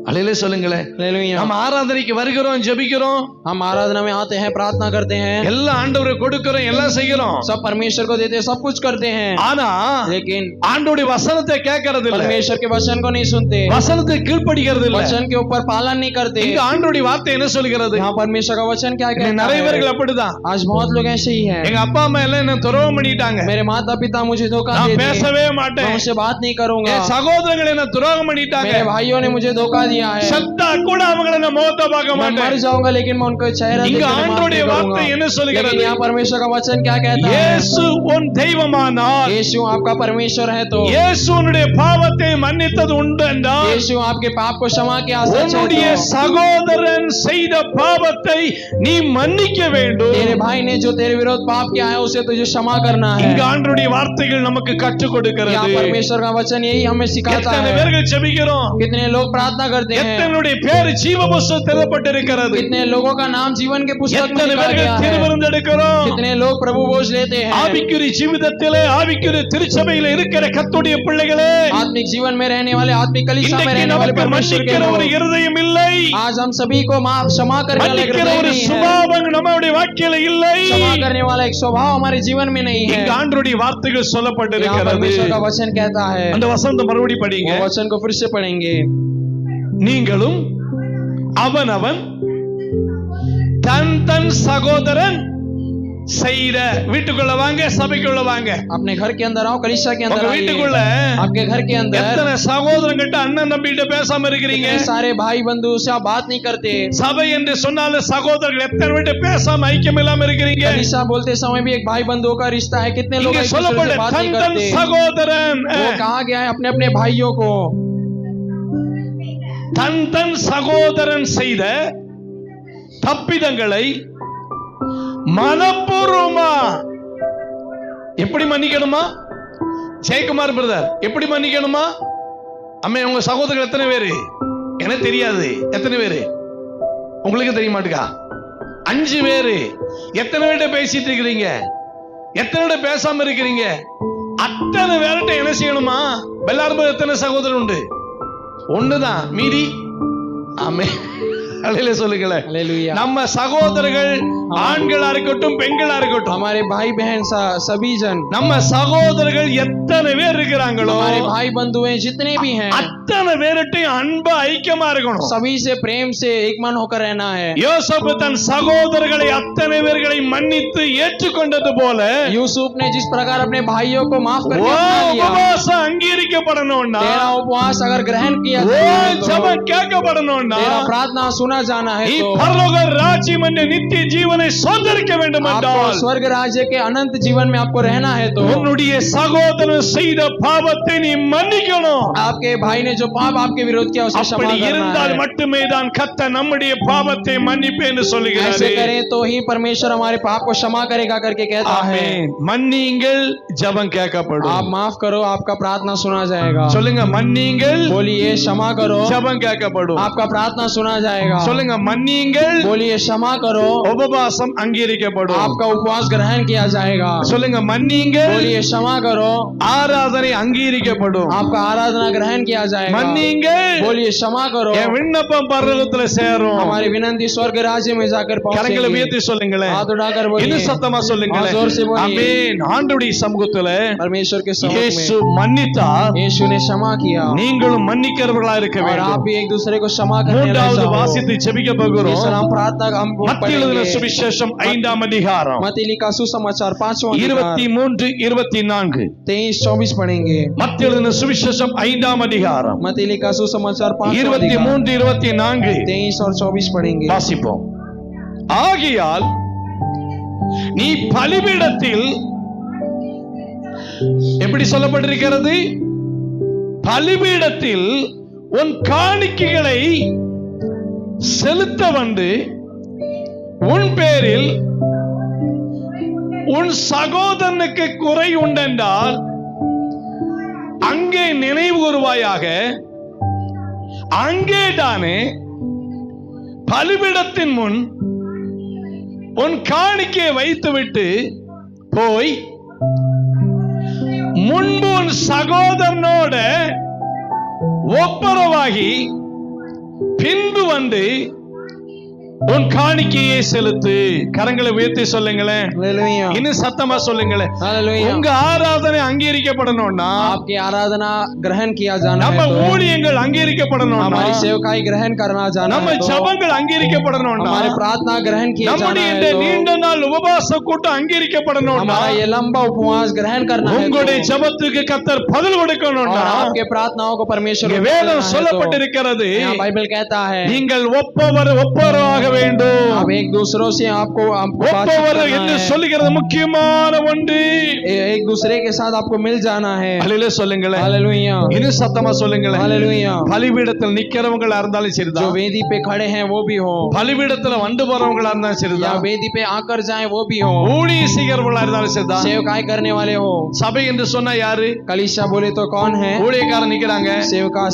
அல்லேலூயா சொல்லுங்களேன். हालेलुया। நம்ம ஆராதனைக்கு வருகிறோம், ஜெபிக்கிறோம், हम आराधना में आते हैं, प्रार्थना करते हैं, எல்லாம் ஆண்டவருக்கு கொடுக்கிறோம், எல்லாம் செய்கிறோம், सब परमेश्वर को देते हैं, सब कुछ करते हैं, ஆனா लेकिन ஆண்டவருடைய வசனத்தை கேட்கறது இல்ல, परमेश्वर के वचन को नहीं सुनते, வசனத்துக்கு கீழ்ப்படிகிறது இல்ல, वचन के ऊपर पालन नहीं करते। இங்க ஆண்டவருடைய வார்த்தை என்ன சொல்கிறது? यहाँ परमेश्वर का वचन क्या कहता நிறைய है? பேர்கள் அப்படிதான். आज बहुत लोग ऐसे ही हैं। எங்க அப்பா அம்மா எல்லாம் என்ன துரோகம் பண்ணிட்டாங்க, मेरे माता पिता मुझे धोखा நான் दे दिए, பேசவே मैं மாட்டேன், उनसे बात नहीं करूंगा, என் சகோதரர்கள் என்ன துரோகம் பண்ணிட்டாங்க, मेरे भाइयों ने मुझे धोखा दिया है, சத்தா கூட அவங்கள நான் முகத்தை பார்க்க मैं மாட்டேன். मर जाऊंगा लेकिन मैं उनको चेहरा இங்க देखकर माफ ஆண்டவருடைய नहीं வார்த்தை करूंगा। என்ன சொல்கிறது? लेकिन यहाँ परमेश्वर का वचन क्या कहता है? இயேசு உன் தெய்வமானால், यीशु आपका परमेश्वर है तो, இயேசு உன்னுடைய பாவத்தை மன்னித்தது உண்டு என்றால், यीशु आपके पाप को क्षमा किया सच है உன்னுடைய तो, சகோதரன் செய்த பாவத்தை நீ மன்னிக்க வேண்டும். तेरे भाई ने जो तेरे विरोध पाप किया है उसे तुझे क्षमा करना है। இங்க ஆண்டவருடைய வார்த்தைகள் நமக்கு கற்றுக் यहाँ கொடுக்கிறது. परमेश्वर का वचन यही हमें सिखाता எத்தனை है। பேர்கள் ஜெபிக்கிறோம், कितने लोग प्रार्थना करते हैं, எத்தனுடைய பேர் ஜீவ புஸ்தகத்தில் எழுதப்பட்டிருக்கிறது, कितने लोगों का नाम जीवन के पुस्तक में எத்தனை लिखा பேர்கள் गया है, திருவிருந்தெடுக்கிறோம். कितने लोग प्रभु भोज लेते हैं। ஆவிக்குரிய ஜீவிதத்திலே, ஆவிக்குரிய திருச்சபையில இருக்கிற கர்த்தருடைய பிள்ளைகளே, आत्मिक जीवन में रहने वाले, आत्मिक कलीसिया में இன்றைக்கு रहने वाले நமக்கு परमेश्वर के மன்னிக்கிற ஒரு लोग, இருதயம் இல்லை, आज हम सभी को माफ क्षमा करने वाला एक மன்னிக்கிற हृदय ஒரு नहीं है, சுபாவம் நம்முடைய வாழ்க்கையில இல்லை. क्षमा करने वाला एक स्वभाव हमारे जीवन में नहीं है। இங்க ஆண்டவருடைய வார்த்தைகள் यहाँ சொல்லப்பட்டிருக்கிறது. परमेश्वर का वचन कहता है, அந்த வசனத்தை மறுபடி படிங்க. वो वचन को फिर से पढ़ेंगे। நீங்களும் அவனவன் தன் தன் சகோதரன் செய்த, வீட்டுக்குள்ள வாங்க, சபைக்குள்ள வாங்க, अपने घर के अंदर आओ, कलीसिया के अंदर உங்க आइए। வீட்டுக்குள்ள आपके घर के अंदर எத்தனை சகோதரங்கிட்ட அண்ணன் தம்பிகிட்ட பேசாம இருக்கிறீங்க? कितने सारे भाई बंधु से आप बात नहीं करते। சபை என்று சொன்னால சகோதரர்கள் எத்தனை பேர்ட்ட பேசாம ஐக்கியம் இல்லாம இருக்கிறீங்க? कलीसिया बोलते समय भी एक भाई बंधुओं का रिश्ता है, कितने लोग இங்க एक दूसरे சொல்லப்பட்ட से बात नहीं தன் தன் करते। சகோதரன், वो कहा गया है अपने अपने भाइयों को, தன் தன் சகோதரன் செய்த தப்பிதங்களை மனப்பூர்வமா எப்படி மன்னிக்கணுமா? ஜெயக்குமார் பிரதர், எப்படி மன்னிக்கணுமா? அம்மே, உங்க சகோதரர்கள் எத்தனை பேரு? எனக்கு தெரியாது. எத்தனை பேரு? உங்களுக்கு தெரிய மாட்டுக்கா? 5 பேரு. எத்தனை பேர்கிட்ட பேசிட்டு இருக்கிறீங்க? எத்தனை பேர்கிட்ட பேசாம இருக்கிறீங்க? அத்தனை பேர்கிட்ட என்ன செய்யணுமா? எல்லாரும் எத்தனை சகோதரர் உண்டு? ஒண்ணுதான், மீதி ஆமே அல்லேலூயா சொல்லுங்களேன். हालेलुया। நம்ம சகோதரர்கள் ஆண்களா இருக்கட்டும், பெண்களா இருக்கட்டும், हमारे भाई बहन सभी जन, நம்ம சகோதரர்கள் எத்தனை பேர் இருக்கிறாங்களோ, हमारे भाई बंधुएं जितने भी हैं, அத்தனை பேர்கிட்டையும் அன்பா ஐக்கியமா இருக்கணும். सभी से प्रेम से एक मन होकर रहना है। யோசேப்பு தன் சகோதரர்களை அத்தனை பேர்களை மன்னித்து ஏற்றுக்கொண்டது போல, यूसुफ ने जिस प्रकार अपने भाइयों को माफ करके ஓ अपना लिया, உபவாசம் அங்கீகரிக்கப்படணும்னா, तेरा उपवास अगर ग्रहण किया ஓ जाए तो, ஜெபம் கேட்கப்படணும்னா, तेरा प्रार्थना सुना जाना है நீ तो, பரலோக ராஜ்யம் என்ற நித்திய ஜீவனை சுதந்திரிக்க வேண்டும் आपको என்றால், स्वर्ग राज्य के अनंत जीवन में आपको रहना है तो, உன்னுடைய சகோதரன் செய்த பாவத்தை நீ மன்னிக்கணும். आपके भाई ने जो पाप आपके विरोध किया उसे क्षमा அப்படி करना இருந்தால் है। மட்டுமே தான் கர்த்தர் நம்முடைய பாவத்தை மன்னிப்பேன்னு ऐसे சொல்லுகிறார். करें तो ही परमेश्वर हमारे पाप को क्षमा करेगा करके कहता है। ஆமென். மன்னியுங்கள், ஜெபம் கேட்கப்படும். आप माफ करो, आपका प्रार्थना सुना जाएगा। சொல்லுங்க, மன்னியுங்கள், बोलिए क्षमा करो, ஜெபம் கேட்கப்படும். आपका प्रार्थना सुना जाएगा। சொல்லுங்க, மன்னியுங்கள், बोलिए क्षमा करो, உபவாசம் அங்கீகரிக்கப்படும். आपका उपवास ग्रहण किया जाएगा। சொல்லுங்க, மன்னியுங்கள், बोलिए क्षमा करो, ஆராதனை அங்கீகரிக்கப்படும். आपका आराधना ग्रहण किया जाएगा। மன்னியுங்கள், बोलिए क्षमा करो, என் விண்ணப்பம் பரலோகத்துல சேரும். हमारी विनंती स्वर्ग राज्य में जाकर கரங்களை पहुंचेगी। உயர்த்தி சொல்லுங்களேன். हाथ उठाकर இன்னும் बोलिए, சத்தமா சொல்லுங்களேன். जोर से बोलिए। ஆமென். ஆண்டவருடைய சமூகத்துல परमेश्वर के सम्मुख இயேசு में மன்னித்தார், यीशु ने क्षमा किया நீங்களும் மன்னிக்கிறவர்களா இருக்க और आप வேண்டும். भी एक दूसरे को क्षमा करने மூன்றாவது वाले வாசித்து ஜெபிக்க हो। போகிறோம். इस हम प्रार्थना हम மத்திய எழுதின पढ़ेंगे। சுவிசேஷம் 5ஆம் அதிகாரம் मत्ती लिखा सुसमाचार 5वां अधिकार 23, 24. 23-24 पढ़ेंगे। மத்திய எழுதின சுவிசேஷம் 5ஆம் அதிகாரம் मत्ती लिखा सुसमाचार 5वां अधिकार 23, 24 23 और 24 पढ़ेंगे। வாசிப்போம். ஆகையால் நீ பலிபீடத்தில், எப்படி சொல்லப்பட்டிருக்கிறது? பலிபீடத்தில் உன் காணிக்கைகளை செலுத்த வந்து உன் பேரில் உன் சகோதரனுக்கு குறை உண்டென்றால் அங்கே நினைவு கூறுவாயாக. அங்கேதானே பலிபீடத்தின் முன் உன் காணிக்கையை வைத்துவிட்டு போய் முன்பு உன் சகோதரனோட ஒப்புரவாகி பின்பு வந்து உன் காணிக்கையை செலுத்து. கரங்களை உயர்த்தி சொல்லுங்களேன். हालेलुया இன்னும் சத்தமா சொல்லுங்களேன். हालेलुया உங்க ஆராதனை அங்கீகரிக்கப்படணும்னா, आपकी आराधना ग्रहण किया जाना நம்ம है तो ஊழியங்கள் அங்கீகரிக்கப்படணும்னா, हमारी सेवकाई ग्रहण करना जाना நம்ம है तो ஜெபங்கள் அங்கீகரிக்கப்படணும்னா, हमारी प्रार्थना ग्रहण किया जाना நம்முடைய है இந்த तो நீண்ட நாள் உபவாச கூட்டம் அங்கீகரிக்கப்படணும்னா, हमारा ये लंबा उपवास ग्रहण करना है உங்களுடைய तो ஜெபத்துக்கு கர்த்தர் பதில் और கொடுக்கணும்னா, आपके प्रार्थनाओं को परमेश्वर இங்கே को வேதம் करना है तो சொல்லப்பட்டிருக்கிறது, यहाँ बाइबल कहता है நீங்கள் ஒப்பவராக வேண்டும். आप एक दूसरों से आपको बातचीत ஒப்பவர் करना என்று है, சொல்லுகிறது முக்கியமான ஒன்று. एक दूसरे के साथ आपको मिल जाना है. அல்லேலூயா சொல்லுங்களேன். हालेलुया இன்னும் சத்தமா சொல்லுங்களேன். हालेलुया பலிபீடத்தில் நிக்கிறவங்களா இருந்தாலும் जो சரிதான், वेदी पे खड़े हैं वो भी हो, பலிபீடத்துல வந்து போறவங்களா இருந்தாலும் या சரிதான், वेदी पे आकर जाए वो भी हो, ஊழிய செய்கிறவங்களா இருந்தாலும் சரிதான். सेवकाई करने वाले हो. சபை என்று சொன்னா யாரு? कलीसिया बोले तो कौन है? ஊழியக்காரன் நிக்கிறாங்க,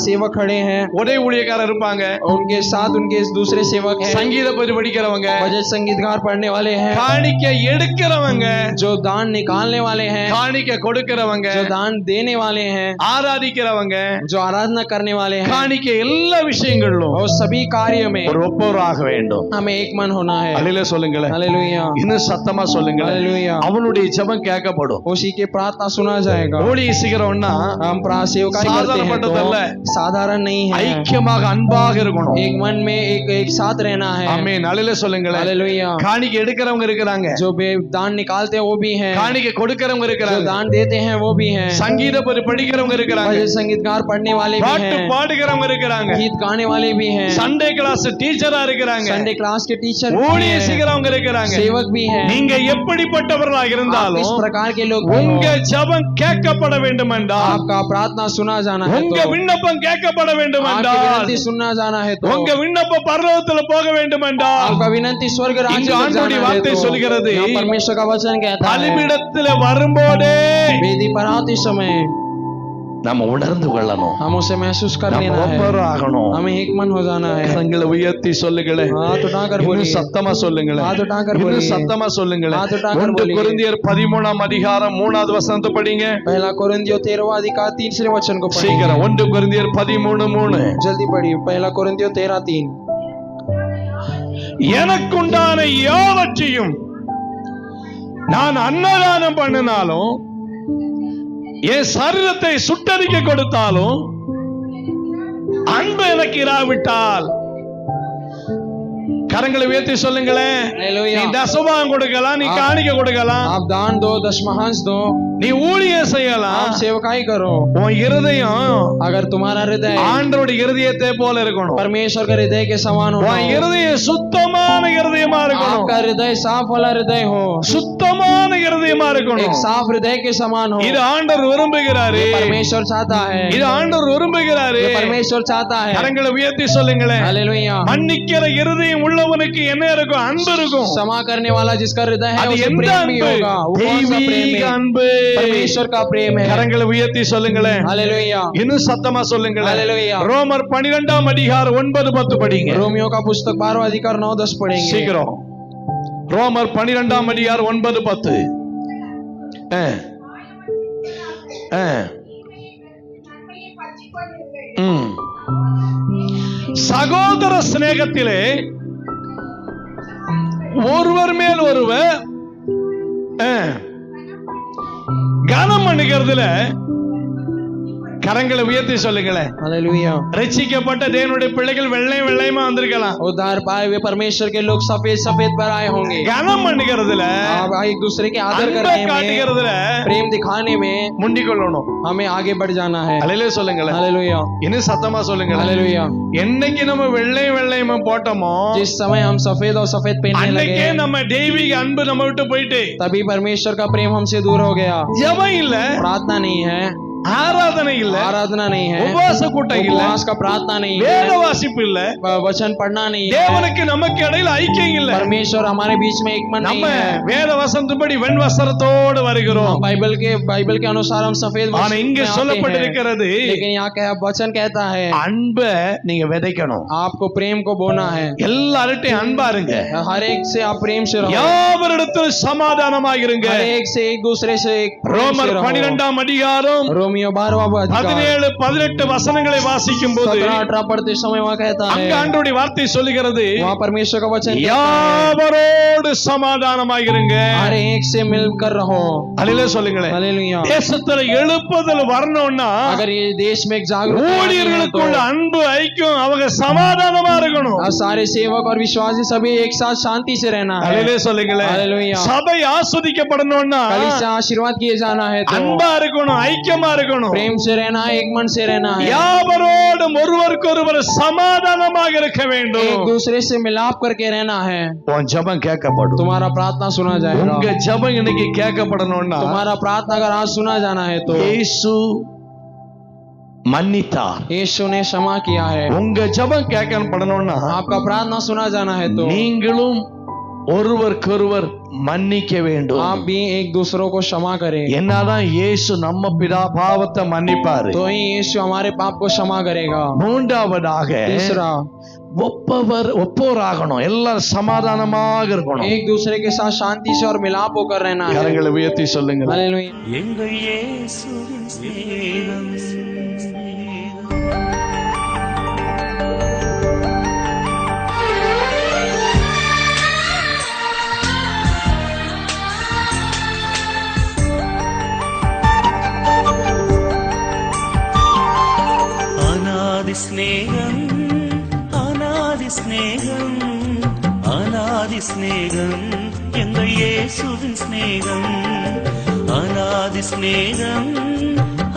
सेवक खड़े हैं, ஒரே ஊழியக்காரர் இருப்பாங்க, उनके साथ उनके दूसरे सेवक हैं, சங்கீத பதி படிக்கிறவங்க, भजन संगीतकार पढ़ने वाले हैं, காணிக்கை எடுக்கிறவங்க, जो दान निकालने वाले हैं, காணிக்கை கொடுக்கிறவங்க, जो दान देने वाले हैं, ஆராதிக்கிறவங்க, जो आराधना करने वाले हैं. காணிக்கை எல்லா விஷயங்களிலும் और सभी कार्य में ஒரு ஒப்பவராக வேண்டும். हमें एक मन होना है. அல்லேலூயா சொல்லுங்களேன். हालेलुया இன்னும் சத்தமா சொல்லுங்களேன். हालेलुया அவனுடைய ஜெபம் கேட்கப்படும். उसी की प्रार्थना सुना जाएगा. ஊழிய செய்கிறவன்னா हम सेवकाई करते हैं சாதாரணப்பட்டதல்ல, तो साधारण नहीं है, ஐக்கியமாக அன்பாக இருக்கணும். एक मन में एक साथ रहना है. ஆமென். அல்லேலூயா சொல்லுங்களேன். हालेलुया காணிக்கை எடுக்கிறவங்க இருக்கிறாங்க, जो दान निकालते हैं वो भी हैं, காணிக்கை கொடுக்கிறவங்க जो இருக்கிறாங்க, दान देते हैं वो भी हैं, சங்கீத பதி படிக்கிறவங்க இருக்கிறாங்க, भजन संगीतकार पढ़ने वाले भी பாட்டு हैं, பாடுகிறவங்க இருக்கிறாங்க, गीत गाने वाले भी हैं, சண்டே கிளாஸ் டீச்சரா இருக்கிறாங்க, संडे क्लास के टीचर भी ஊழிய हैं, செய்கிறவங்க இருக்கிறாங்க. सेवक भी हैं. நீங்க எப்படிப்பட்டவர்களாக आप इस இருந்தாலும் प्रकार के लोग भी உங்க हो, ஜெபம் கேட்கப்பட வேண்டும் என்றால், आपका प्रार्थना सुना जाना है உங்க तो, விண்ணப்பம் கேட்கப்பட வேண்டும் आपकी என்றால், विनती सुनना जाना है तो, உங்க விண்ணப்பம் பரலோகத்துல போக வேண்டும் என்றால், आपका विनती स्वर्ग राज्य இங்கு में ஆண்டவருடைய जाना है வார்த்தை तो, சொல்கிறது, यहाँ परमेश्वर का वचन कहता है பலிபீடத்துல வரும்போதே वेदी पर आते समय நம்ம உணர்ந்து கொள்ளணும், हम उसे महसूस कर நம்ம लेना है, ஒப்பராகணும். हमें एक मन हो जाना है. கரங்களை உயர்த்தி சொல்லுங்களேன். हाथ उठाकर இன்னும் बोलिए, சத்தமா சொல்லுங்களேன். हाथ उठाकर இன்னும் बोलिए, சத்தமா சொல்லுங்களேன். हाथ उठाकर 1 बोलिए. கொரிந்தியர் 13 அதிகாரம் 3வது வசனத்தை படிங்க. पहला कोरिन्थियों 13वां अधिकार 3 वचन को पढ़िए. சீக்கிரம் 1 கொரிந்தியர் 13:3. जल्दी पढ़िए. पहला कोरिन्थियों 13:3. எனக்குண்டான யாவற்றையும் நான் அன்னதானம் பண்ணினாலும், என் சரீரத்தை சுட்டரிக்க கொடுத்தாலும், அன்பு எனக்கு இராவிட்டால், கரங்களை உயர்த்தி சொல்லுங்களேன். हालेलुया. நீ தசமாம் கொடுக்கலாம், நீ காணிக்க கொடுக்கலாம், आप दान दो, दशमांश दो, நீ ஊழியம் செய்யலாம், आप सेवकाई करो. உன் இருதயம் अगर तुम्हारा हृदय ஆண்டவருடைய இருதயத்தை போல இருக்கணும். परमेश्वर के हृदय के समान हो, உன் இருதயம் சுத்தமான இருதயமா இருக்கணும். आपका हृदय साफ वाला हृदय हो, சுத்தமான இருதயமா एक இருக்கணும். साफ हृदय के समान हो. இது ஆண்டவர் விரும்புகிறாரு, ये परमेश्वर चाहता है, இது ஆண்டவர் விரும்புகிறாரு. ये परमेश्वर चाहता है. கரங்களை உயர்த்தி சொல்லுங்களேன். हालेलुया. மன்னிக்கிற இருதயம் உள்ளவனுக்கு என்ன இருக்கும்? அன்பு இருக்கும். क्षमा करने वाला जिसका हृदय है அது उसे எந்த प्रेम भी அன்பு? होगा. वो कौन सा प्रेम தெய்வீக है? அன்பு. परमेश्वर का प्रेम है. கரங்களை உயர்த்தி சொல்லுங்களேன். हालेलुया. இன்னும் சத்தமா சொல்லுங்களேன். हालेलुया. ரோமர் 12 அதிகாரம் 9-10 படிங்க. रोमियो का पुस्तक 12वां अधिकार 9-10 पढ़ेंगे. சீக்கிரம் ரோமர் 12 அதிகாரம் 9-10. சகோதர சிநேகத்திலே ஒருவர் மேல் ஒருவர் கனம் பண்ணுகிறதுல கரங்களை உயர்த்தி சொல்லுங்களேன். हालेलुया. ரட்சிக்கப்பட்ட தேவனுடைய பிள்ளைகள் வெள்ளையமா வந்திருக்கலாம். उद्धार पाए हुए परमेश्वर के लोग सफेद पर आए होंगे. கனம் பண்ணுகிறதுல, आप एक दूसरे के आदर அன்பை करने में, காட்டுகிறதுல प्रेम दिखाने में முந்திக் கொள்ளணும். हमें आगे बढ़ जाना है. அல்லேலூயா சொல்லுங்களேன். हालेलुया. இன்னும் சத்தமா சொல்லுங்களேன். हालेलुया. என்னைக்கு நம்ம வெள்ளையமா போட்டோமோ, जिस समय हम सफेद पहनने அன்னைக்கே लगे, நம்ம தெய்வீக அன்பு நம்ம விட்டு போயிட்டு, तभी परमेश्वर का प्रेम हमसे दूर हो गया. ஜெபம் இல்ல, प्रार्थना नहीं है, ஆராதனை இல்ல, आराधना नहीं है, உபவாச கூட்டம் இல்ல, उपवास का प्रार्थना नहीं வேத है, வாசிப்பு இல்ல, वचन पढ़ना नहीं है, தேவனுக்கு நமக்கு இடையில ஐக்கியம் இல்ல. परमेश्वर हमारे बीच में एक मन नहीं நம்ம है। வேத வசனத்தின்படி வெண் வஸ்திரத்தோடு வருகிறோம். हम बाइबल के अनुसार हम सफेद ஆனா वस्त्र இங்க में आते சொல்லப்பட்டிருக்கிறது, हैं। लेकिन यहाँ क्या वचन कहता है, அன்பை நீங்க விதைக்கணும். आपको प्रेम को बोना है। எல்லார்ட்டையும் அன்பா இருங்க, हर एक से आप प्रेम से रहो, யாவரிடத்தில் சமாதானமாக இருங்க. हर एक से एक दूसरे से एक प्रेम से ரோமர் रहो। 12ஆம் அதிகாரம் रोमियो 12वां अधिकार 17-18 वचनங்களை வாசிக்கும் போது 17-18 पढ़ते समय वहाँ कहता அங்க है, ஆண்டவருடைய வார்த்தை சொல்லுகிறது, वहाँ परमेश्वर का वचन कहता है, யாவரோடு சமாதானமாக இருங்க. हर एक से मिलकर रहो। அல்லேலூயா சொல்லுங்களேன். हालेलुया। தேசத்துல எழுப்புதல் வரணும்னா अगर ये देश में एक जागरूकता आनी है तो ஊழியர்களுக்குள்ள அன்பு ஐக்கியம் அவங்க சமாதானமா இருக்கணும். सारे सेवक और विश्वासी सभी एक साथ शांति से रहना है। அல்லேலூயா சொல்லுங்களேன். हालेलुया। சபை ஆஸ்வதிக்கப்படணும்னா कलीसिया आशीर्वाद किए जाना है तो அன்பா இருக்கணும், ஐக்கியமா இருக்கணும். प्रेम से रहना है, एक मन से रहना है, யாவரோடும் ஒருவருக்கொருவர் சமாதானமாக இருக்க வேண்டும். एक दूसरे से मिलाप करके रहना है। உன் ஜெபம் கேட்கப்படும். तुम्हारा प्रार्थना सुना जाएगा। உங்க ஜெபம் இன்னைக்கு கேட்கப்படணும்னா तुम्हारा प्रार्थना अगर आज सुना जाना है तो இயேசு மன்னித்தார். यीशु ने क्षमा किया है। உங்க ஜெபம் கேட்கப்படணும்னா आपका प्रार्थना सुना जाना है तो நீங்களும் ஒருவருக்கொருவர் மன்னிக்க வேண்டும். आप भी एक दूसरों को क्षमा करें, என்னதான் இயேசு நம்ம பிதா பாவத்தை மன்னிப்பாரு. तो ही यीशु हमारे पाप को क्षमा करेगा। மூன்றாவதாக तीसरा, ஒப்போராகணும், எல்லாரும் சமாதானமாக இருக்கணும். एक दूसरे के साथ शांति से और मिलाप होकर रहना है। கரங்களை உயர்த்தி சொல்லுங்க. हालेलुया। எங்கள் இயேசுவின் ஸ்நேகம் அநாதி ஸ்நேகம், அநாதி ஸ்நேகம், அநாதி ஸ்நேகம், எங்கள் இயேசுவின் ஸ்நேகம். அநாதி ஸ்நேகம்,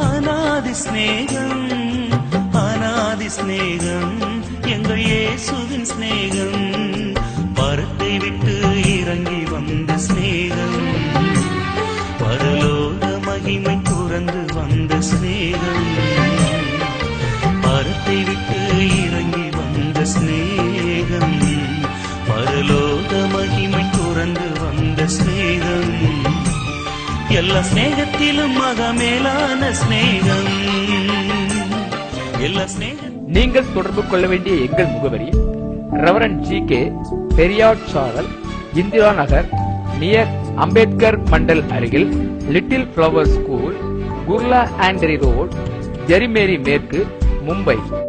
அநாதி ஸ்நேகம், அநாதி ஸ்நேகம், எங்கள் இயேசுவின் ஸ்நேகம். பரத்தை விட்டு இறங்கி வந்த ஸ்நேகம், பரலோக மகிமை துறந்து வந்த ஸ்நேகம். பரத்தை விட்டு இறங்கி வந்த ஸ்நேகம், பரலோக மகிமை துறந்து வந்த ஸ்நேகம். எல்லா ஸ்நேகத்திலும் மகமேலான ஸ்நேகம், எல்லா ஸ்நேகம். நீங்கள் தொடர்பு கொள்ள வேண்டிய எங்கள் முகவரி ரெவரண்ட் ஜி.கே. பெரியாட் சாரல், இந்திரா நகர், நியர் அம்பேத்கர் மண்டல் அருகில், little flower school, Kurla Andheri road, Jerimeri மேற்கு, மும்பை.